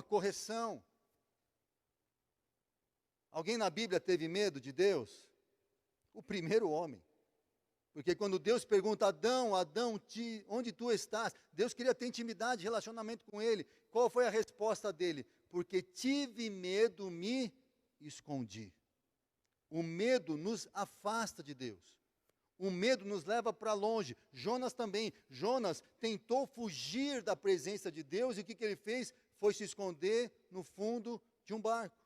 correção. Alguém na Bíblia teve medo de Deus? O primeiro homem. Porque quando Deus pergunta: Adão, onde tu estás? Deus queria ter intimidade, relacionamento com ele. Qual foi a resposta dele? Porque tive medo, me escondi. O medo nos afasta de Deus. O medo nos leva para longe. Jonas também. Jonas tentou fugir da presença de Deus, e o que ele fez? Foi se esconder no fundo de um barco.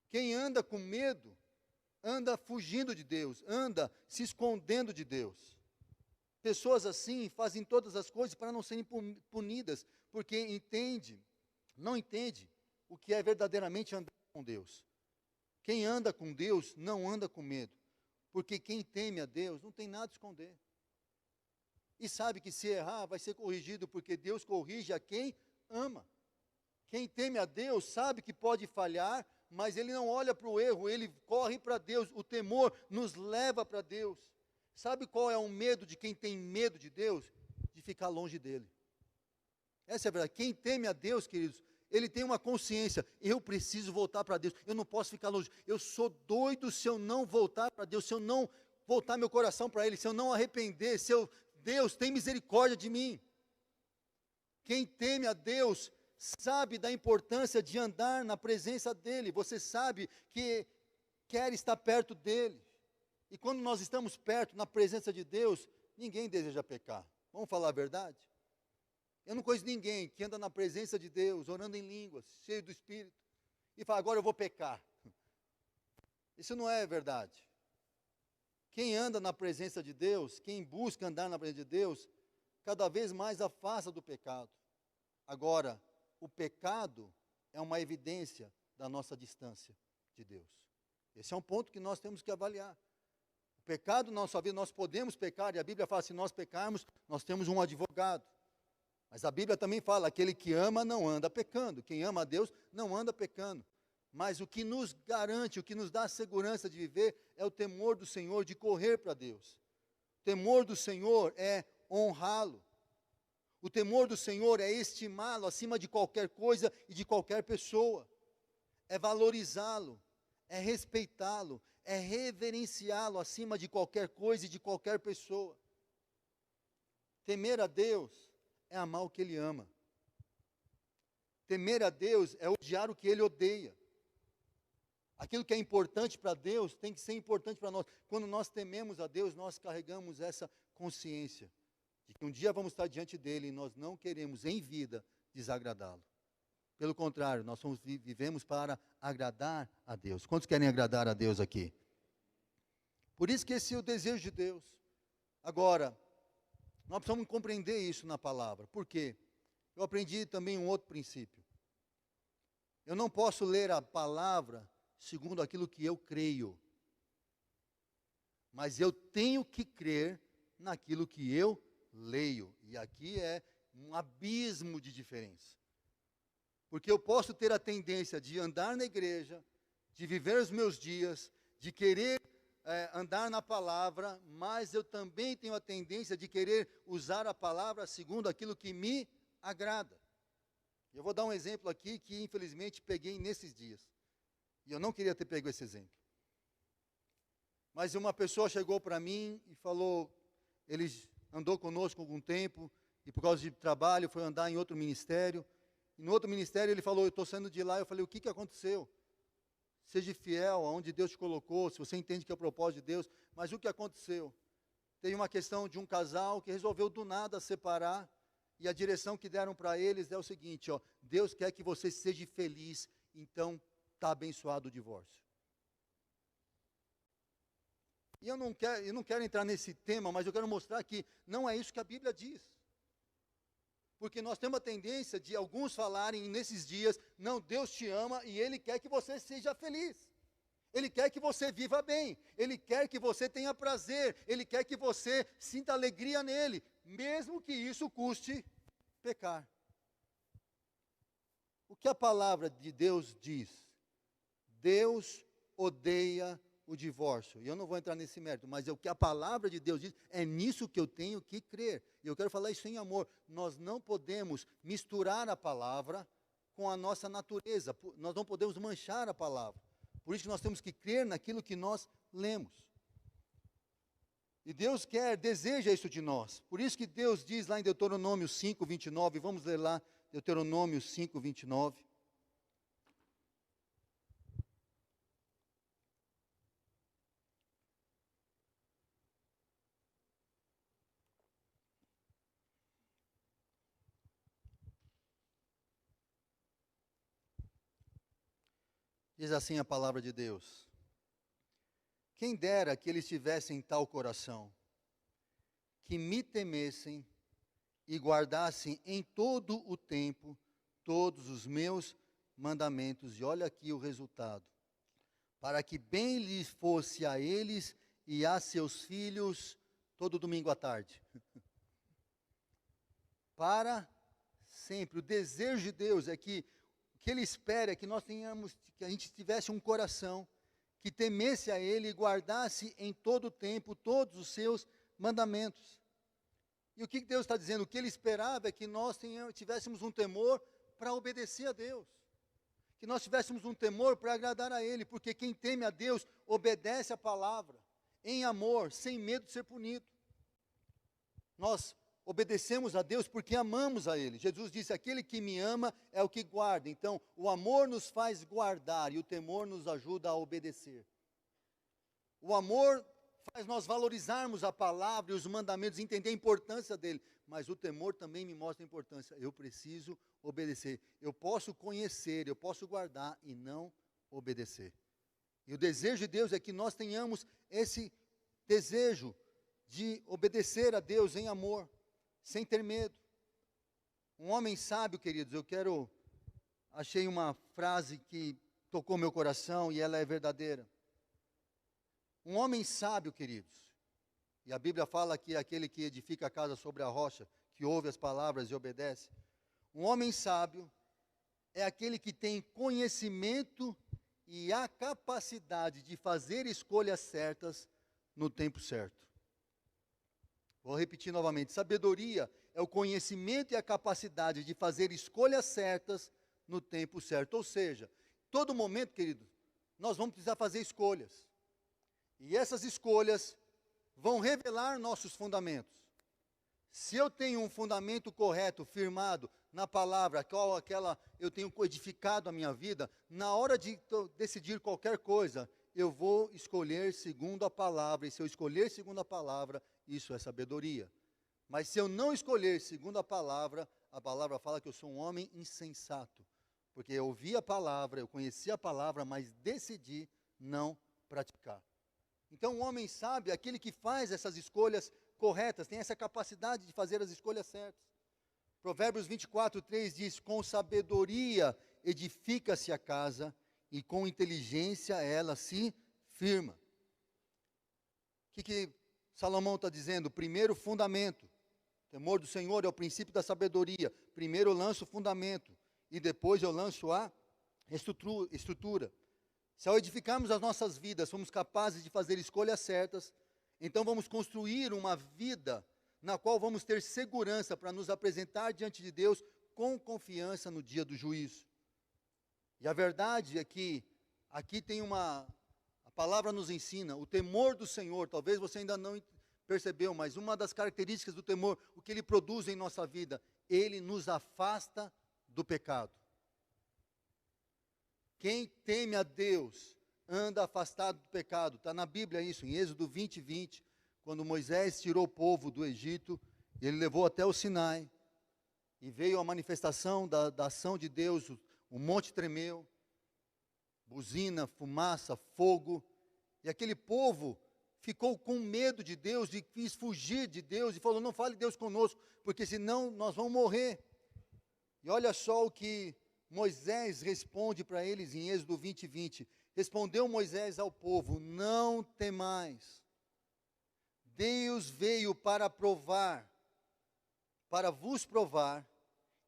Quem anda com medo, anda fugindo de Deus, anda se escondendo de Deus. Pessoas assim fazem todas as coisas para não serem punidas, porque não entende o que é verdadeiramente andar com Deus. Quem anda com Deus não anda com medo. Porque quem teme a Deus não tem nada a esconder. E sabe que se errar vai ser corrigido, porque Deus corrige a quem ama. Quem teme a Deus sabe que pode falhar, mas ele não olha para o erro, ele corre para Deus. O temor nos leva para Deus. Sabe qual é o medo de quem tem medo de Deus? De ficar longe dele. Essa é a verdade. Quem teme a Deus, queridos, ele tem uma consciência, eu preciso voltar para Deus, eu não posso ficar longe, eu sou doido se eu não voltar para Deus, se eu não voltar meu coração para Ele, se eu não arrepender, Deus tem misericórdia de mim. Quem teme a Deus, sabe da importância de andar na presença dEle, você sabe que quer estar perto dEle, e quando nós estamos perto, na presença de Deus, ninguém deseja pecar, vamos falar a verdade? Eu não conheço ninguém que anda na presença de Deus, orando em línguas, cheio do Espírito, e fala, agora eu vou pecar. Isso não é verdade. Quem anda na presença de Deus, quem busca andar na presença de Deus, cada vez mais afasta do pecado. Agora, o pecado é uma evidência da nossa distância de Deus. Esse é um ponto que nós temos que avaliar. O pecado na nossa vida, nós podemos pecar, e a Bíblia fala, se nós pecarmos, nós temos um advogado. Mas a Bíblia também fala, aquele que ama não anda pecando, quem ama a Deus não anda pecando. Mas o que nos garante, o que nos dá a segurança de viver, é o temor do Senhor, de correr para Deus. O temor do Senhor é honrá-lo. O temor do Senhor é estimá-lo acima de qualquer coisa e de qualquer pessoa. É valorizá-lo, é respeitá-lo, é reverenciá-lo acima de qualquer coisa e de qualquer pessoa. Temer a Deus é amar o que Ele ama. Temer a Deus é odiar o que Ele odeia. Aquilo que é importante para Deus tem que ser importante para nós. Quando nós tememos a Deus, nós carregamos essa consciência de que um dia vamos estar diante dEle e nós não queremos em vida desagradá-lo. Pelo contrário, nós vivemos para agradar a Deus. Quantos querem agradar a Deus aqui? Por isso que esse é o desejo de Deus. Agora, nós precisamos compreender isso na palavra. Por quê? Eu aprendi também um outro princípio. Eu não posso ler a palavra segundo aquilo que eu creio. Mas eu tenho que crer naquilo que eu leio. E aqui é um abismo de diferença. Porque eu posso ter a tendência de andar na igreja, de viver os meus dias, de querer andar na palavra, mas eu também tenho a tendência de querer usar a palavra segundo aquilo que me agrada. Eu vou dar um exemplo aqui que infelizmente peguei nesses dias. E eu não queria ter pego esse exemplo. Mas uma pessoa chegou para mim e falou, ele andou conosco algum tempo, e por causa de trabalho foi andar em outro ministério. E no outro ministério ele falou, eu estou saindo de lá. Eu falei, o que aconteceu? Seja fiel aonde Deus te colocou, se você entende que é o propósito de Deus. Mas o que aconteceu? Teve uma questão de um casal que resolveu do nada separar, e a direção que deram para eles é o seguinte, ó, Deus quer que você seja feliz, então está abençoado o divórcio. E eu não quero entrar nesse tema, mas eu quero mostrar que não é isso que a Bíblia diz. Porque nós temos a tendência de alguns falarem nesses dias, não, Deus te ama e Ele quer que você seja feliz. Ele quer que você viva bem, Ele quer que você tenha prazer, Ele quer que você sinta alegria nele, mesmo que isso custe pecar. O que a palavra de Deus diz? Deus odeia o divórcio. E eu não vou entrar nesse mérito, mas é o que a palavra de Deus diz, é nisso que eu tenho que crer. E eu quero falar isso em amor. Nós não podemos misturar a palavra com a nossa natureza. Nós não podemos manchar a palavra. Por isso nós temos que crer naquilo que nós lemos. E Deus deseja isso de nós. Por isso que Deus diz lá em Deuteronômio 5, 29, vamos ler lá, Deuteronômio 5, 29. Diz assim a palavra de Deus: quem dera que eles tivessem tal coração, que me temessem e guardassem em todo o tempo todos os meus mandamentos. E olha aqui o resultado: para que bem lhes fosse a eles e a seus filhos todo domingo à tarde. Para sempre. O desejo de Deus é que o que Ele espera é que nós tenhamos, que a gente tivesse um coração que temesse a Ele e guardasse em todo o tempo todos os seus mandamentos. E o que Deus está dizendo? O que Ele esperava é que nós tivéssemos um temor para obedecer a Deus. Que nós tivéssemos um temor para agradar a Ele, porque quem teme a Deus obedece a palavra, em amor, sem medo de ser punido. Nós obedecemos a Deus porque amamos a Ele. Jesus disse, aquele que me ama é o que guarda. Então, o amor nos faz guardar e o temor nos ajuda a obedecer. O amor faz nós valorizarmos a palavra e os mandamentos, entender a importância dele. Mas o temor também me mostra a importância. Eu preciso obedecer. Eu posso conhecer, eu posso guardar e não obedecer. E o desejo de Deus é que nós tenhamos esse desejo de obedecer a Deus em amor, sem ter medo. Um homem sábio, queridos, achei uma frase que tocou meu coração e ela é verdadeira. Um homem sábio, queridos, e a Bíblia fala que é aquele que edifica a casa sobre a rocha, que ouve as palavras e obedece. Um homem sábio é aquele que tem conhecimento e a capacidade de fazer escolhas certas no tempo certo. Vou repetir novamente, sabedoria é o conhecimento e a capacidade de fazer escolhas certas no tempo certo. Ou seja, todo momento, querido, nós vamos precisar fazer escolhas. E essas escolhas vão revelar nossos fundamentos. Se eu tenho um fundamento correto, firmado na palavra, eu tenho codificado a minha vida, na hora de decidir qualquer coisa, eu vou escolher segundo a palavra, e se eu escolher segundo a palavra, isso é sabedoria. Mas se eu não escolher segundo a palavra fala que eu sou um homem insensato, porque eu ouvi a palavra, eu conheci a palavra, mas decidi não praticar. Então, o homem sábio é aquele que faz essas escolhas corretas, tem essa capacidade de fazer as escolhas certas. Provérbios 24:3 diz, com sabedoria edifica-se a casa, e com inteligência ela se firma. O que Salomão está dizendo? Primeiro, fundamento. O temor do Senhor é o princípio da sabedoria. Primeiro eu lanço o fundamento, e depois eu lanço a estrutura. Se ao edificarmos as nossas vidas, somos capazes de fazer escolhas certas, então vamos construir uma vida na qual vamos ter segurança para nos apresentar diante de Deus com confiança no dia do juízo. E a verdade é que aqui a palavra nos ensina, o temor do Senhor, talvez você ainda não percebeu, mas uma das características do temor, o que ele produz em nossa vida, ele nos afasta do pecado. Quem teme a Deus anda afastado do pecado. Está na Bíblia isso, em Êxodo 20:20, quando Moisés tirou o povo do Egito, ele levou até o Sinai, e veio a manifestação da ação de Deus, o monte tremeu, buzina, fumaça, fogo, e aquele povo ficou com medo de Deus, e quis fugir de Deus, e falou, não fale Deus conosco, porque senão nós vamos morrer. E olha só o que Moisés responde para eles em Êxodo 20:20. Respondeu Moisés ao povo, não temais. Deus veio para vos provar,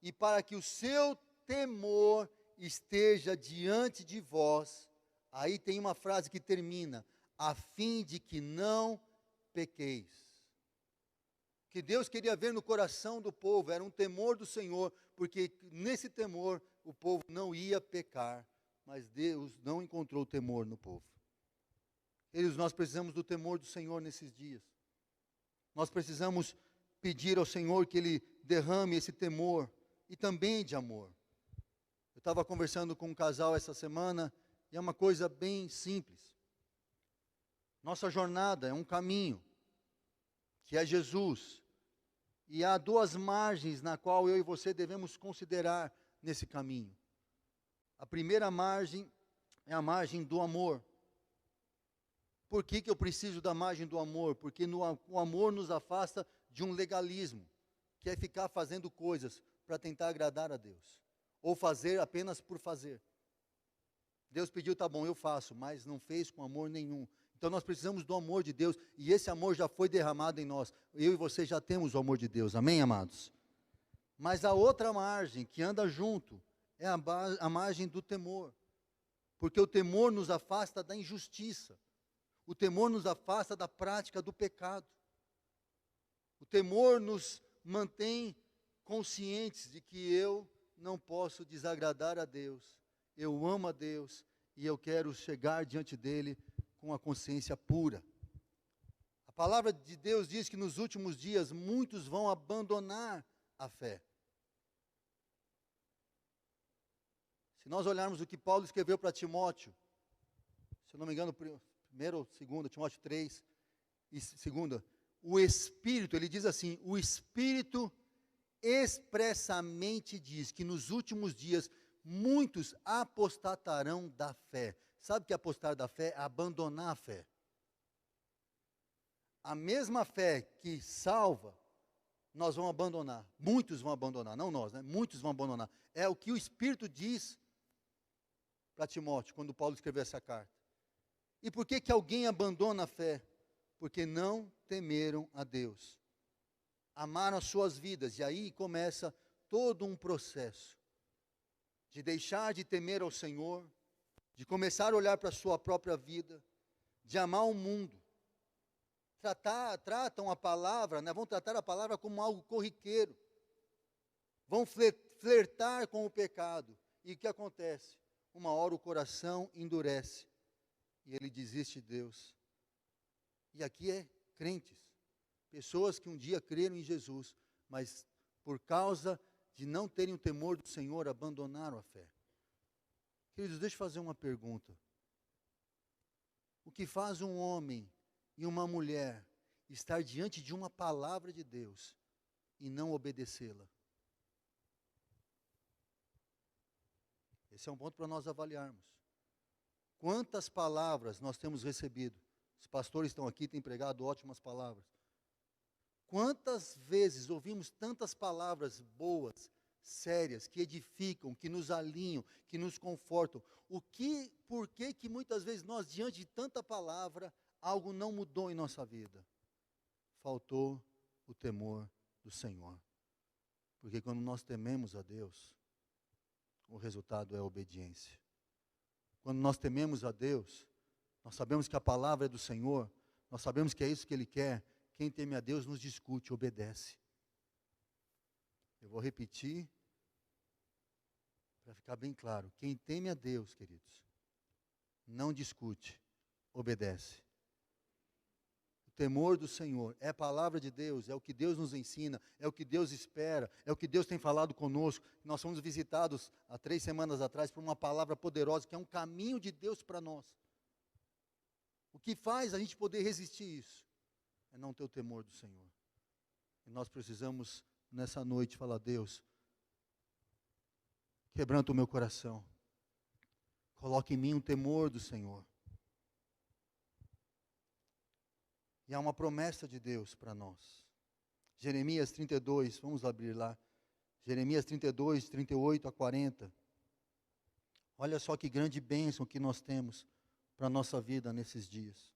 e para que o seu temor esteja diante de vós. Aí tem uma frase que termina, a fim de que não pequeis. O que Deus queria ver no coração do povo era um temor do Senhor, porque nesse temor o povo não ia pecar, mas Deus não encontrou temor no povo. Nós precisamos do temor do Senhor nesses dias. Nós precisamos pedir ao Senhor que Ele derrame esse temor e também de amor. Eu estava conversando com um casal essa semana e é uma coisa bem simples. Nossa jornada é um caminho, que é Jesus. E há duas margens na qual eu e você devemos considerar nesse caminho. A primeira margem é a margem do amor. Por que eu preciso da margem do amor? Porque o amor nos afasta de um legalismo, que é ficar fazendo coisas para tentar agradar a Deus, ou fazer apenas por fazer. Deus pediu, tá bom, eu faço, mas não fez com amor nenhum. Então nós precisamos do amor de Deus, e esse amor já foi derramado em nós. Eu e você já temos o amor de Deus, amém, amados? Mas a outra margem que anda junto é a margem do temor. porque o temor nos afasta da injustiça, o temor nos afasta da prática do pecado, o temor nos mantém conscientes de que eu não posso desagradar a Deus, eu amo a Deus e eu quero chegar diante dele com a consciência pura. A palavra de Deus diz que nos últimos dias muitos vão abandonar a fé. Se nós olharmos o que Paulo escreveu para Timóteo, se eu não me engano, primeiro ou segundo, Timóteo 3, e segunda, o Espírito, ele diz assim, o Espírito expressamente diz que nos últimos dias muitos apostatarão da fé. Sabe o que é apostar da fé? É abandonar a fé. A mesma fé que salva, nós vamos abandonar. Muitos vão abandonar, não nós, né? Muitos vão abandonar. É o que o Espírito diz para Timóteo, quando Paulo escreveu essa carta. E por que alguém abandona a fé? Porque não temeram a Deus. Amaram as suas vidas. E aí começa todo um processo de deixar de temer ao Senhor, de começar a olhar para a sua própria vida, de amar o mundo. Tratam a palavra, né, vão tratar a palavra como algo corriqueiro. Vão flertar com o pecado. E o que acontece? Uma hora o coração endurece e ele desiste de Deus. E aqui é crentes, pessoas que um dia creram em Jesus, mas por causa de não terem o temor do Senhor, abandonaram a fé. Queridos, deixa eu fazer uma pergunta. O que faz um homem e uma mulher estar diante de uma palavra de Deus e não obedecê-la? Esse é um ponto para nós avaliarmos. Quantas palavras nós temos recebido? Os pastores estão aqui, têm pregado ótimas palavras. Quantas vezes ouvimos tantas palavras boas, sérias, que edificam, que nos alinham, que nos confortam? Por que muitas vezes nós, diante de tanta palavra, algo não mudou em nossa vida? Faltou o temor do Senhor. Porque quando nós tememos a Deus, o resultado é a obediência. Quando nós tememos a Deus, nós sabemos que a palavra é do Senhor, nós sabemos que é isso que Ele quer. Quem teme a Deus nos discute, obedece. Eu vou repetir, para ficar bem claro. Quem teme a Deus, queridos, não discute, obedece. O temor do Senhor é a palavra de Deus, é o que Deus nos ensina, é o que Deus espera, é o que Deus tem falado conosco. Nós fomos visitados há 3 semanas atrás por uma palavra poderosa, que é um caminho de Deus para nós. O que faz a gente poder resistir isso? É não ter o temor do Senhor. E nós precisamos, nessa noite, falar: Deus, quebranta o meu coração, coloque em mim um temor do Senhor. E há uma promessa de Deus para nós. Jeremias 32, vamos abrir lá. Jeremias 32, 38 a 40. Olha só que grande bênção que nós temos para a nossa vida nesses dias.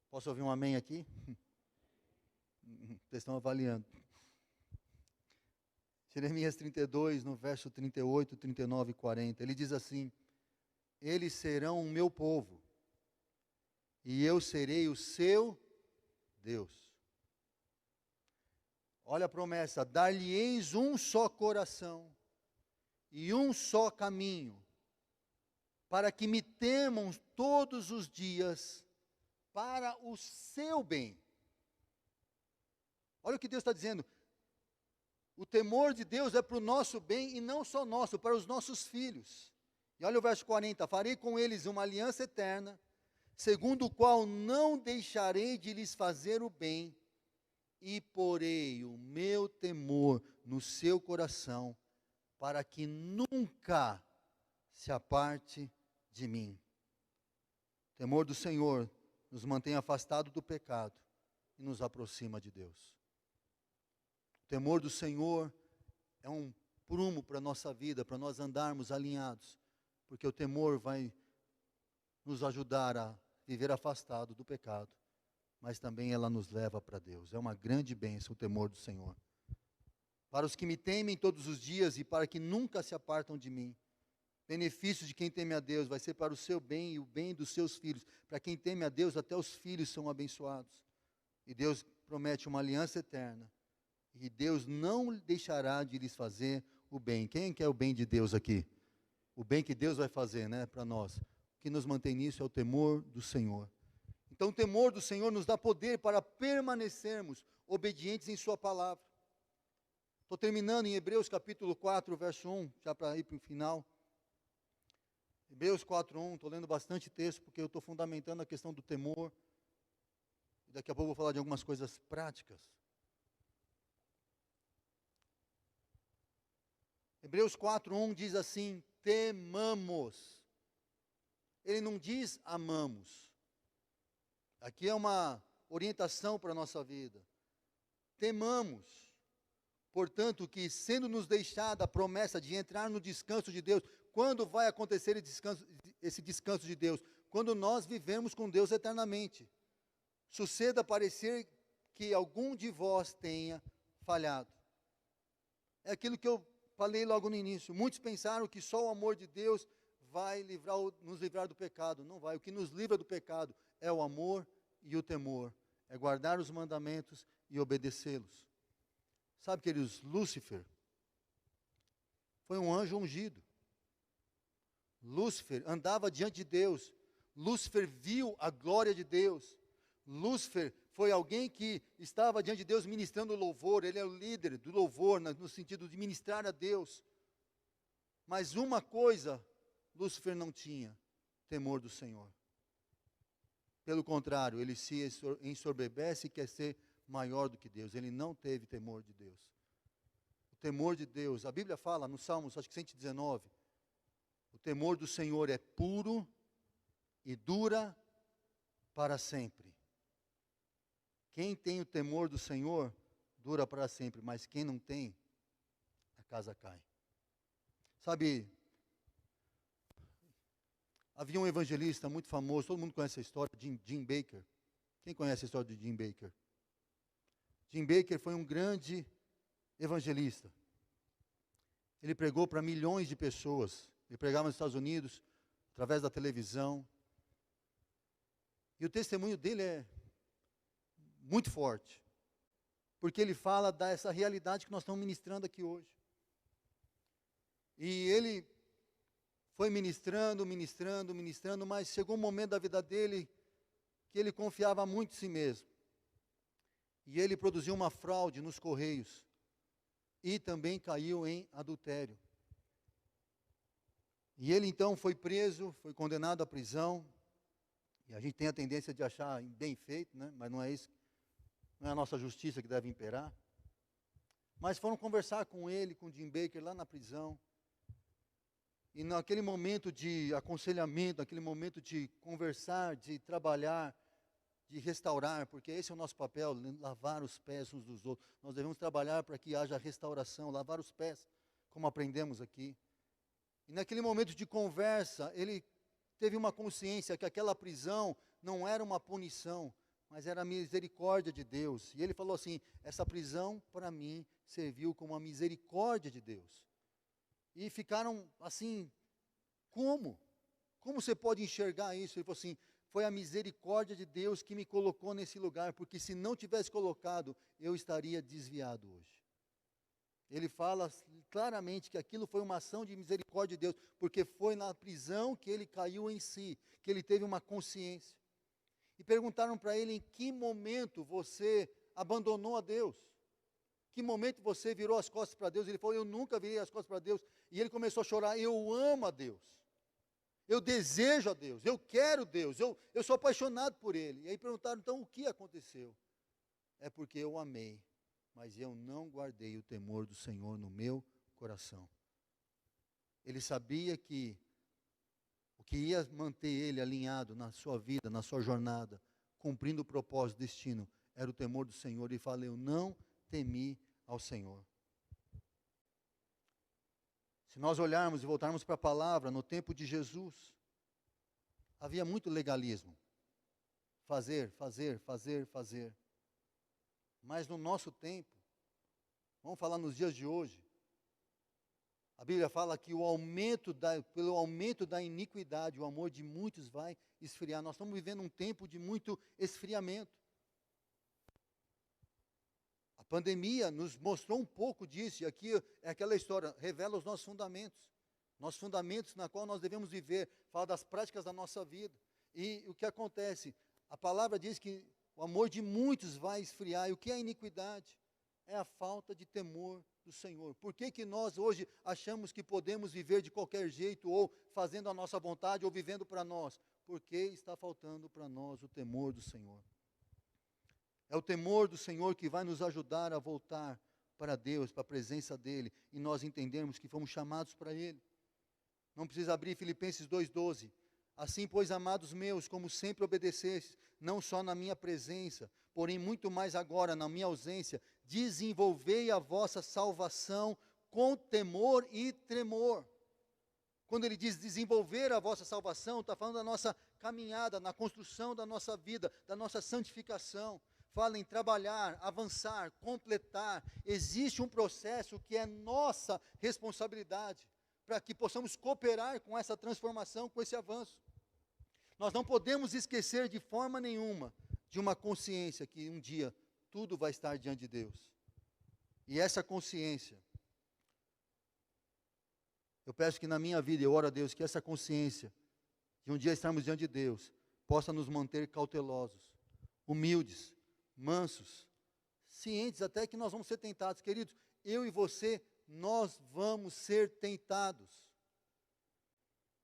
Posso ouvir um amém aqui? Vocês estão avaliando. Jeremias 32, no verso 38, 39 e 40. Ele diz assim: eles serão o meu povo, e eu serei o seu Deus. Olha a promessa: dar-lhe-eis um só coração e um só caminho, para que me temam todos os dias, para o seu bem. Olha o que Deus está dizendo. O temor de Deus é para o nosso bem, e não só nosso, para os nossos filhos. E olha o verso 40, farei com eles uma aliança eterna, segundo o qual não deixarei de lhes fazer o bem, e porei o meu temor no seu coração, para que nunca se aparte de mim. O temor do Senhor nos mantém afastados do pecado e nos aproxima de Deus. O temor do Senhor é um prumo para a nossa vida, para nós andarmos alinhados, porque o temor vai nos ajudar a viver afastado do pecado, mas também ela nos leva para Deus. É uma grande bênção o temor do Senhor. para os que me temem todos os dias e para que nunca se apartam de mim. Benefício de quem teme a Deus vai ser para o seu bem e o bem dos seus filhos. Para quem teme a Deus, até os filhos são abençoados. E Deus promete uma aliança eterna. E Deus não deixará de lhes fazer o bem. Quem quer o bem de Deus aqui? O bem que Deus vai fazer, né, para nós. O que nos mantém nisso é o temor do Senhor. Então o temor do Senhor nos dá poder para permanecermos obedientes em sua palavra. Estou terminando em Hebreus capítulo 4, verso 1, já para ir para o final. Hebreus 4:1, estou lendo bastante texto, porque eu estou fundamentando a questão do temor. E daqui a pouco eu vou falar de algumas coisas práticas. Hebreus 4:1 diz assim: temamos. Ele não diz amamos. Aqui é uma orientação para a nossa vida. Temamos. Portanto, que sendo nos deixada a promessa de entrar no descanso de Deus, quando vai acontecer esse descanso de Deus? Quando nós vivemos com Deus eternamente. Suceda parecer que algum de vós tenha falhado. É aquilo que eu falei logo no início. Muitos pensaram que só o amor de Deus vai nos livrar do pecado. Não vai. O que nos livra do pecado é o amor e o temor. É guardar os mandamentos e obedecê-los. Sabe, queridos, Lúcifer foi um anjo ungido. Lúcifer andava diante de Deus. Lúcifer viu a glória de Deus. Lúcifer foi alguém que estava diante de Deus ministrando louvor. Ele é o líder do louvor, no sentido de ministrar a Deus. Mas uma coisa, Lúcifer não tinha: temor do Senhor. Pelo contrário, ele se ensoberbece e quer ser maior do que Deus. Ele não teve temor de Deus. O temor de Deus, a Bíblia fala no Salmos, acho que 119, o temor do Senhor é puro e dura para sempre. Quem tem o temor do Senhor, dura para sempre, mas quem não tem, a casa cai. Sabe, havia um evangelista muito famoso, todo mundo conhece a história, Jim Bakker. Quem conhece a história de Jim Bakker? Jim Bakker foi um grande evangelista. Ele pregou para milhões de pessoas. Ele pregava nos Estados Unidos, através da televisão. E o testemunho dele é muito forte, porque ele fala dessa realidade que nós estamos ministrando aqui hoje. E ele foi ministrando, mas chegou um momento da vida dele que ele confiava muito em si mesmo. E ele produziu uma fraude nos correios. E também caiu em adultério. E ele então foi preso, foi condenado à prisão. E a gente tem a tendência de achar bem feito, né? Mas não é isso. Não é a nossa justiça que deve imperar. Mas foram conversar com ele, com Jim Bakker, lá na prisão. E naquele momento de aconselhamento, naquele momento de conversar, de trabalhar, de restaurar, porque esse é o nosso papel, lavar os pés uns dos outros. Nós devemos trabalhar para que haja restauração, lavar os pés, como aprendemos aqui. E naquele momento de conversa, ele teve uma consciência que aquela prisão não era uma punição, mas era a misericórdia de Deus. E ele falou assim: essa prisão para mim serviu como a misericórdia de Deus. E ficaram assim, como? Como você pode enxergar isso? Ele falou assim: foi a misericórdia de Deus que me colocou nesse lugar, porque se não tivesse colocado, eu estaria desviado hoje. Ele fala claramente que aquilo foi uma ação de misericórdia de Deus, porque foi na prisão que ele caiu em si, que ele teve uma consciência. E perguntaram para ele: em que momento você abandonou a Deus? Que momento você virou as costas para Deus? Ele falou: eu nunca virei as costas para Deus. E ele começou a chorar: eu amo a Deus. Eu desejo a Deus, eu quero Deus, eu sou apaixonado por Ele. E aí perguntaram: então o que aconteceu? É porque eu amei, mas eu não guardei o temor do Senhor no meu coração. Ele sabia que o que ia manter ele alinhado na sua vida, na sua jornada, cumprindo o propósito, o destino, era o temor do Senhor. E falei: eu não temi ao Senhor. Se nós olharmos e voltarmos para a palavra, no tempo de Jesus, havia muito legalismo. Fazer. Mas no nosso tempo, Vamos falar nos dias de hoje. A Bíblia fala que pelo aumento da iniquidade, o amor de muitos vai esfriar. Nós estamos vivendo um tempo de muito esfriamento. A pandemia nos mostrou um pouco disso, e aqui é aquela história, revela os nossos fundamentos na qual nós devemos viver, fala das práticas da nossa vida. E o que acontece? A palavra diz que o amor de muitos vai esfriar, e o que é a iniquidade? É a falta de temor do Senhor. Por que que nós hoje achamos que podemos viver de qualquer jeito, ou fazendo a nossa vontade, ou vivendo para nós? Porque está faltando para nós o temor do Senhor. É o temor do Senhor que vai nos ajudar a voltar para Deus, para a presença dEle, e nós entendermos que fomos chamados para Ele. Não precisa abrir Filipenses 2,12. Assim, pois, amados meus, como sempre obedecestes, não só na minha presença, porém muito mais agora na minha ausência, desenvolvei a vossa salvação com temor e tremor. Quando ele diz desenvolver a vossa salvação, está falando da nossa caminhada, na construção da nossa vida, da nossa santificação. Fala em trabalhar, avançar, completar. Existe um processo que é nossa responsabilidade, para que possamos cooperar com essa transformação, com esse avanço. Nós não podemos esquecer de forma nenhuma de uma consciência que um dia tudo vai estar diante de Deus. E essa consciência, eu peço que na minha vida, eu oro a Deus, que essa consciência de um dia estarmos diante de Deus, possa nos manter cautelosos, humildes, mansos, cientes até que nós vamos ser tentados. Queridos, eu e você, nós vamos ser tentados.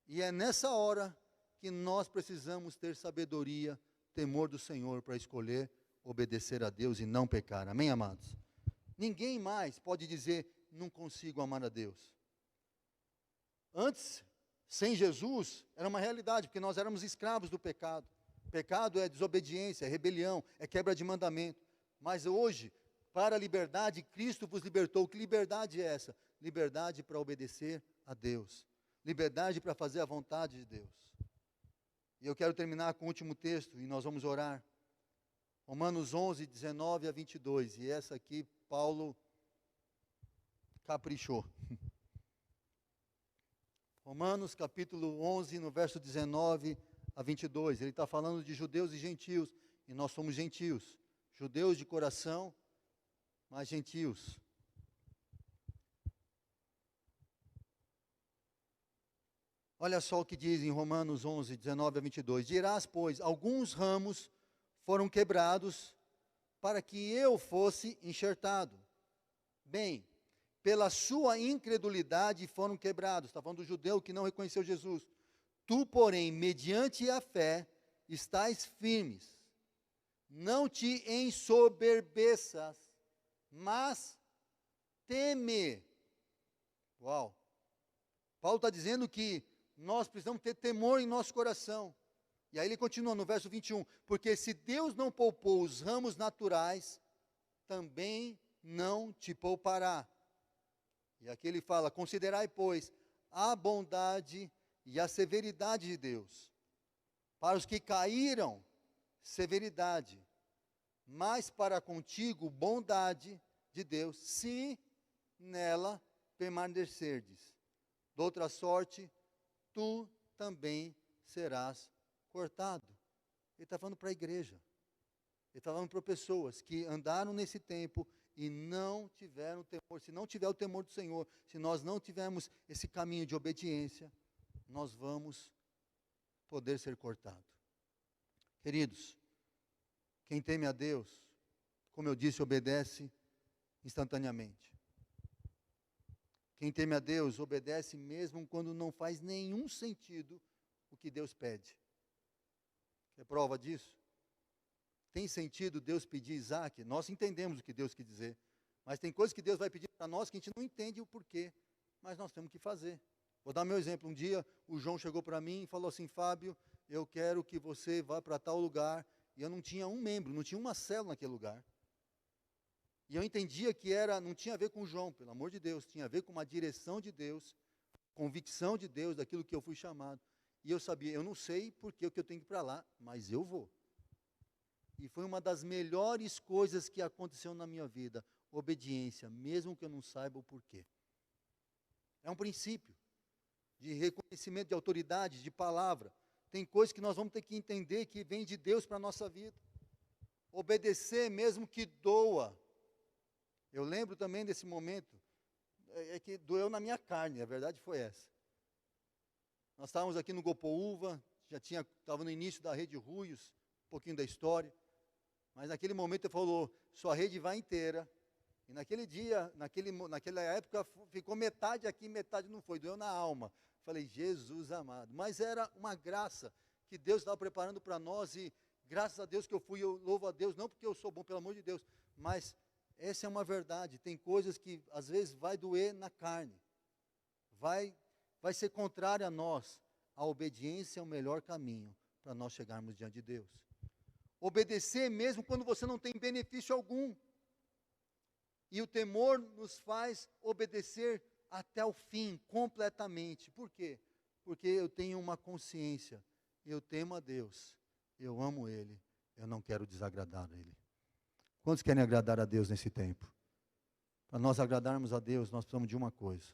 E é nessa hora que nós precisamos ter sabedoria, temor do Senhor para escolher obedecer a Deus e não pecar. Amém, amados? Ninguém mais pode dizer, não consigo amar a Deus. Antes, sem Jesus, era uma realidade, porque nós éramos escravos do pecado. Pecado é desobediência, é rebelião, é quebra de mandamento. Mas hoje, para a liberdade, Cristo vos libertou. Que liberdade é essa? Liberdade para obedecer a Deus. Liberdade para fazer a vontade de Deus. E eu quero terminar com o último texto, e nós vamos orar. Romanos 11, 19 a 22. E essa aqui, Paulo caprichou. Romanos capítulo 11, no verso 19 a 22. Ele está falando de judeus e gentios, e nós somos gentios. Judeus de coração, mas gentios. Olha só o que diz em Romanos 11, 19 a 22. Dirás, pois, alguns ramos foram quebrados para que eu fosse enxertado. Bem, pela sua incredulidade foram quebrados. Está falando do judeu que não reconheceu Jesus. Tu, porém, mediante a fé, estás firmes. Não te ensoberbeças, mas teme. Uau! Paulo está dizendo que nós precisamos ter temor em nosso coração. E aí ele continua no verso 21. Porque se Deus não poupou os ramos naturais, também não te poupará. E aqui ele fala, considerai, pois, a bondade e a severidade de Deus. Para os que caíram, severidade. Mas para contigo, bondade de Deus, se nela permanecerdes. De outra sorte, tu também serás cortado. Ele está falando para a igreja. Ele está falando para pessoas que andaram nesse tempo e não tiveram temor. Se não tiver o temor do Senhor, se nós não tivermos esse caminho de obediência, nós vamos poder ser cortados. Queridos, quem teme a Deus, como eu disse, obedece instantaneamente. Quem teme a Deus, obedece mesmo quando não faz nenhum sentido o que Deus pede. Quer prova disso? Tem sentido Deus pedir Isaac? Nós entendemos o que Deus quer dizer. Mas tem coisas que Deus vai pedir para nós que a gente não entende o porquê. Mas nós temos que fazer. Vou dar meu exemplo. Um dia o João chegou para mim e falou assim, Fábio, eu quero que você vá para tal lugar. E eu não tinha um membro, não tinha uma célula naquele lugar. E eu entendia que não tinha a ver com o João, pelo amor de Deus. Tinha a ver com uma direção de Deus, convicção de Deus, daquilo que eu fui chamado. E eu sabia, eu não sei porque que eu tenho que ir para lá, mas eu vou. E foi uma das melhores coisas que aconteceu na minha vida, obediência, mesmo que eu não saiba o porquê. É um princípio de reconhecimento de autoridade, de palavra. Tem coisas que nós vamos ter que entender que vem de Deus para a nossa vida. Obedecer mesmo que doa. Eu lembro também desse momento, que doeu na minha carne, a verdade foi essa. Nós estávamos aqui no Gopoúva, estava no início da rede Ruios, um pouquinho da história, mas naquele momento ele falou, sua rede vai inteira, e naquele dia, naquela época, ficou metade aqui, metade não foi, doeu na alma. Falei, Jesus amado, mas era uma graça que Deus estava preparando para nós, e graças a Deus que eu fui, eu louvo a Deus, não porque eu sou bom, pelo amor de Deus, mas essa é uma verdade, tem coisas que às vezes vai doer na carne, vai ser contrário a nós. A obediência é o melhor caminho para nós chegarmos diante de Deus. Obedecer mesmo quando você não tem benefício algum. E o temor nos faz obedecer até o fim, completamente. Por quê? Porque eu tenho uma consciência, eu temo a Deus, eu amo Ele, eu não quero desagradar a Ele. Quantos querem agradar a Deus nesse tempo? Para nós agradarmos a Deus, nós precisamos de uma coisa,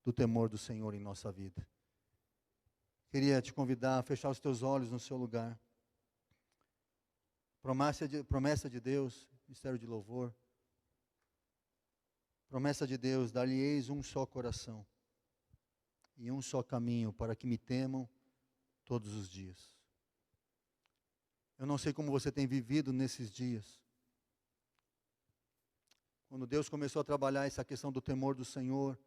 do temor do Senhor em nossa vida. Queria te convidar a fechar os teus olhos no seu lugar. Promessa de Deus, ministério de louvor. Promessa de Deus, dar-lhe-eis um só coração e um só caminho para que me temam todos os dias. Eu não sei como você tem vivido nesses dias. Quando Deus começou a trabalhar essa questão do temor do Senhor,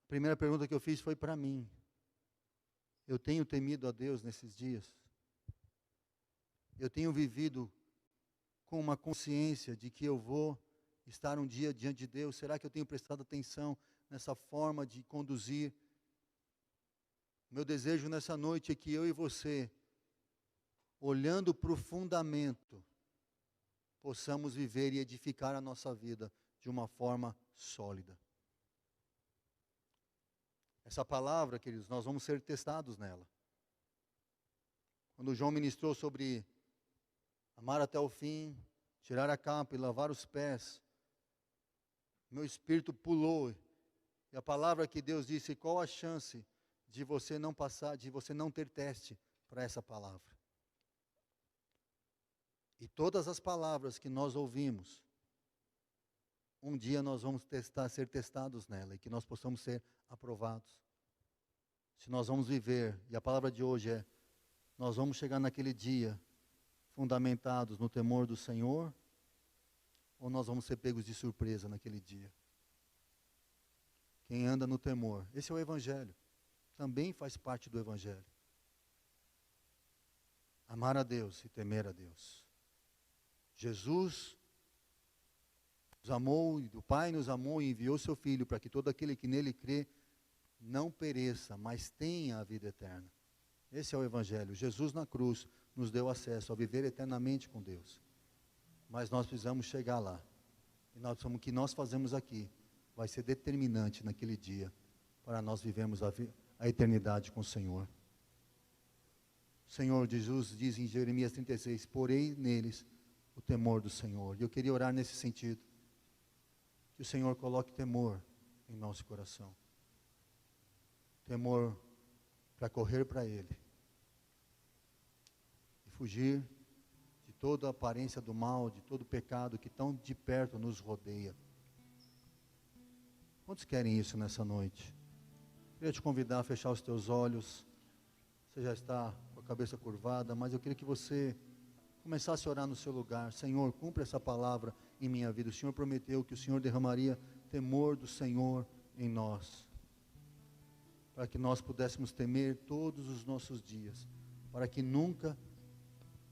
a primeira pergunta que eu fiz foi para mim. Eu tenho temido a Deus nesses dias? Eu tenho vivido com uma consciência de que eu vou estar um dia diante de Deus? Será que eu tenho prestado atenção nessa forma de conduzir? Meu desejo nessa noite é que eu e você, olhando para o fundamento, possamos viver e edificar a nossa vida de uma forma sólida. Essa palavra, queridos, nós vamos ser testados nela. Quando o João ministrou sobre amar até o fim, tirar a capa e lavar os pés, meu espírito pulou. E a palavra que Deus disse, qual a chance de você não passar, de você não ter teste para essa palavra? E todas as palavras que nós ouvimos, um dia nós vamos ser testados nela, e que nós possamos ser aprovados. Se nós vamos viver, e a palavra de hoje é, nós vamos chegar naquele dia, fundamentados no temor do Senhor, ou nós vamos ser pegos de surpresa naquele dia? Quem anda no temor, esse é o Evangelho, também faz parte do Evangelho. Amar a Deus e temer a Deus. Jesus nos amou, e o Pai nos amou e enviou seu Filho para que todo aquele que nele crê não pereça, mas tenha a vida eterna. Esse é o Evangelho. Jesus na cruz nos deu acesso a viver eternamente com Deus. Mas nós precisamos chegar lá. E o que nós fazemos aqui vai ser determinante naquele dia para nós vivermos a eternidade com o Senhor. O Senhor Jesus diz em Jeremias 36, porém neles o temor do Senhor. E eu queria orar nesse sentido. Que o Senhor coloque temor em nosso coração. Temor para correr para Ele. E fugir de toda a aparência do mal, de todo o pecado que tão de perto nos rodeia. Quantos querem isso nessa noite? Queria te convidar a fechar os teus olhos. Você já está com a cabeça curvada, mas eu queria que você começasse a orar no seu lugar. Senhor, cumpre essa palavra em minha vida. O Senhor prometeu que o Senhor derramaria temor do Senhor em nós, para que nós pudéssemos temer todos os nossos dias, para que nunca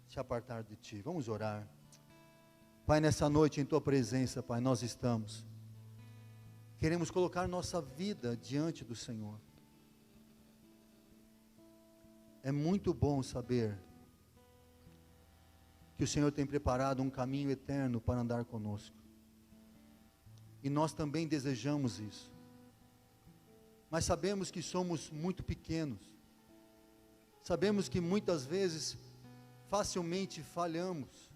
se apartar de Ti. Vamos orar. Pai, nessa noite em Tua presença, Pai, nós estamos. Queremos colocar nossa vida diante do Senhor. É muito bom saber que o Senhor tem preparado um caminho eterno para andar conosco. E nós também desejamos isso. Mas sabemos que somos muito pequenos. Sabemos que muitas vezes facilmente falhamos.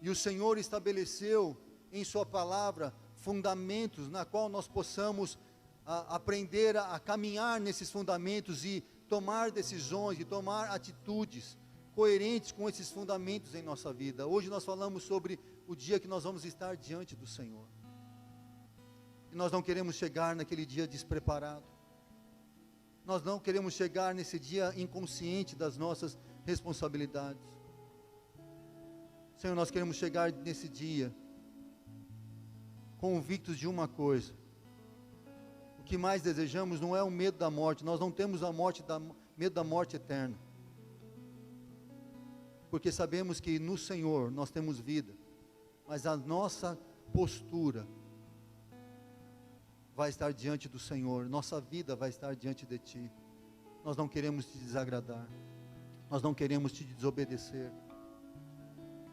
E o Senhor estabeleceu em sua palavra fundamentos na qual nós possamos aprender a caminhar nesses fundamentos e tomar decisões e tomar atitudes coerentes com esses fundamentos em nossa vida. Hoje nós falamos sobre o dia que nós vamos estar diante do Senhor. E nós não queremos chegar naquele dia despreparado. Nós não queremos chegar nesse dia inconsciente das nossas responsabilidades. Senhor, nós queremos chegar nesse dia convictos de uma coisa: o que mais desejamos não é o medo da morte. Nós não temos medo da morte eterna, porque sabemos que no Senhor nós temos vida, mas a nossa postura vai estar diante do Senhor, nossa vida vai estar diante de Ti. Nós não queremos Te desagradar, nós não queremos Te desobedecer,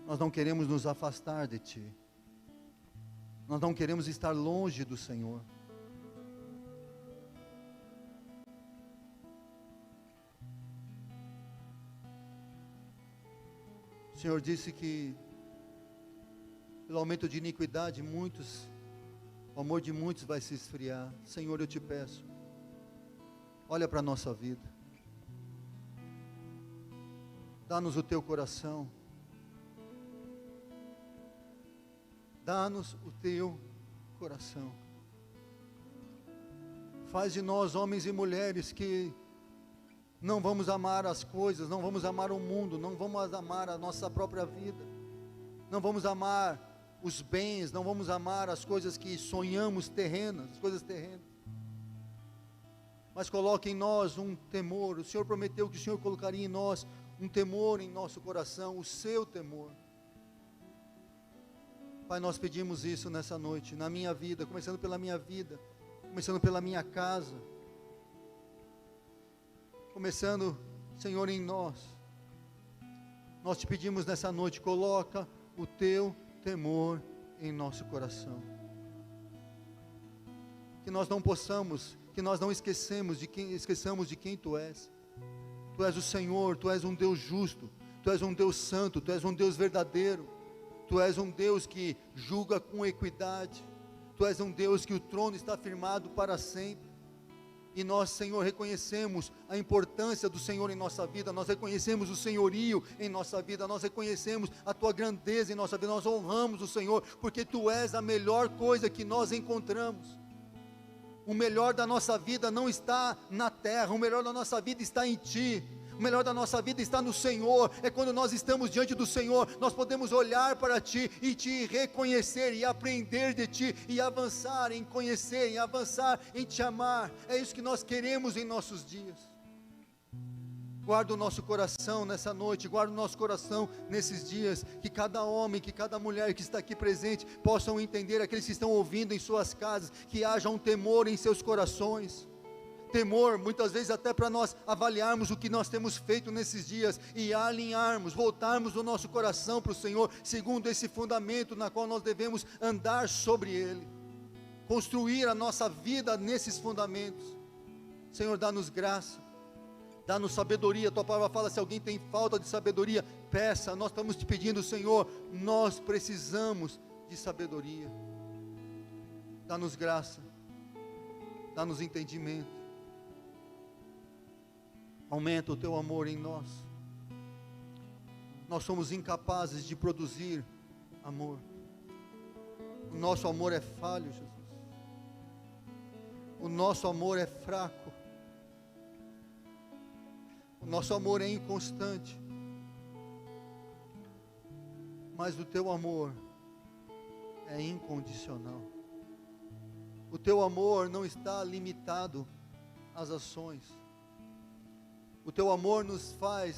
nós não queremos nos afastar de Ti, nós não queremos estar longe do Senhor. O Senhor disse que pelo aumento de iniquidade o amor de muitos vai se esfriar. Senhor, eu te peço, olha para a nossa vida, dá-nos o teu coração, dá-nos o teu coração, faz de nós homens e mulheres que não vamos amar as coisas, não vamos amar o mundo, não vamos amar a nossa própria vida, não vamos amar os bens, não vamos amar as coisas que sonhamos terrenas, as coisas terrenas, mas coloque em nós um temor. O Senhor prometeu que o Senhor colocaria em nós um temor em nosso coração, o seu temor. Pai, nós pedimos isso nessa noite, na minha vida, começando pela minha vida, começando pela minha casa, começando, Senhor, em nós. Nós te pedimos nessa noite, coloca o teu temor em nosso coração, que nós não possamos, que nós não esqueçamos de quem Tu és. Tu és o Senhor, Tu és um Deus justo, Tu és um Deus santo, Tu és um Deus verdadeiro, Tu és um Deus que julga com equidade, Tu és um Deus que o trono está firmado para sempre. E nós, Senhor, reconhecemos a importância do Senhor em nossa vida, nós reconhecemos o senhorio em nossa vida, nós reconhecemos a Tua grandeza em nossa vida, nós honramos o Senhor, porque Tu és a melhor coisa que nós encontramos. O melhor da nossa vida não está na terra, o melhor da nossa vida está em Ti. O melhor da nossa vida está no Senhor. É quando nós estamos diante do Senhor, nós podemos olhar para Ti e Te reconhecer e aprender de Ti e avançar em conhecer, e avançar em Te amar. É isso que nós queremos em nossos dias. Guarda o nosso coração nessa noite, guarda o nosso coração nesses dias, que cada homem, que cada mulher que está aqui presente possam entender, aqueles que estão ouvindo em suas casas, que haja um temor em seus corações. Temor, muitas vezes até para nós avaliarmos o que nós temos feito nesses dias e alinharmos, voltarmos o nosso coração para o Senhor, segundo esse fundamento na qual nós devemos andar sobre ele, construir a nossa vida nesses fundamentos. Senhor, dá-nos graça, dá-nos sabedoria. Tua palavra fala, se alguém tem falta de sabedoria, peça. Nós estamos te pedindo, Senhor, nós precisamos de sabedoria. Dá-nos graça, dá-nos entendimento. Aumenta o Teu amor em nós. Nós somos incapazes de produzir amor. O nosso amor é falho, Jesus. O nosso amor é fraco. O nosso amor é inconstante. Mas o Teu amor é incondicional. O Teu amor não está limitado às ações. O Teu amor nos faz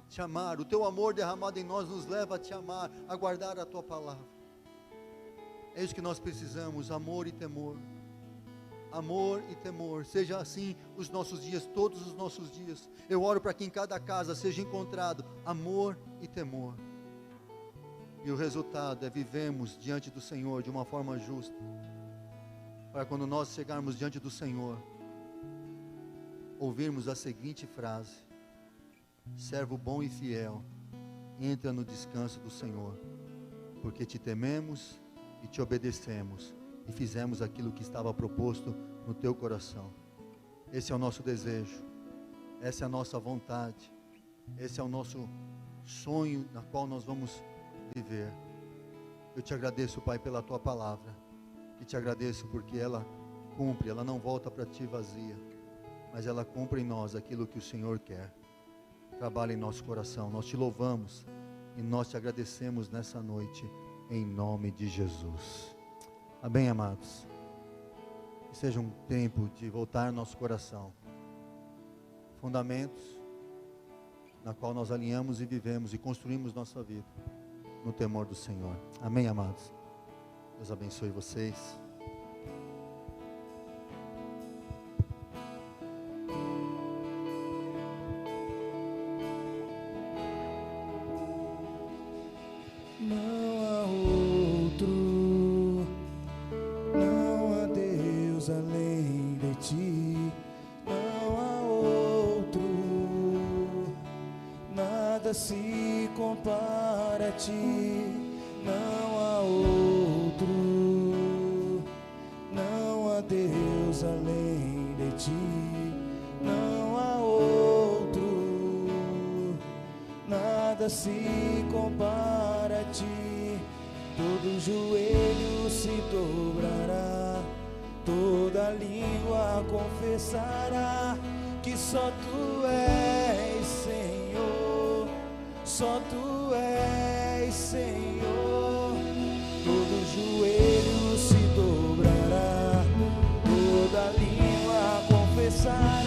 Te amar. O Teu amor derramado em nós nos leva a Te amar, a guardar a Tua palavra. É isso que nós precisamos, amor e temor. Amor e temor, seja assim os nossos dias, todos os nossos dias. Eu oro para que em cada casa seja encontrado amor e temor. E o resultado é vivemos diante do Senhor de uma forma justa. Para quando nós chegarmos diante do Senhor, ouvirmos a seguinte frase: servo bom e fiel, entra no descanso do Senhor. porque te tememos e te obedecemos e fizemos aquilo que estava proposto no teu coração. Esse é o nosso desejo, essa é a nossa vontade, esse é o nosso sonho na qual nós vamos viver. Eu te agradeço, Pai, pela tua palavra, e te agradeço porque ela cumpre, ela não volta para ti vazia, mas ela cumpre em nós aquilo que o Senhor quer. Trabalha em nosso coração, nós te louvamos e nós te agradecemos nessa noite, em nome de Jesus. Amém, amados? Que seja um tempo de voltar nosso coração, fundamentos na qual nós alinhamos e vivemos e construímos nossa vida no temor do Senhor. Amém, amados? Deus abençoe vocês.
Não há outro, não há Deus além de ti, não há outro, nada se compara a ti, não há outro, não há Deus além de ti, não há outro, nada se compara a ti. Todo joelho se dobrará, toda língua confessará que só tu és Senhor, só tu és Senhor. Todo joelho se dobrará, toda língua confessará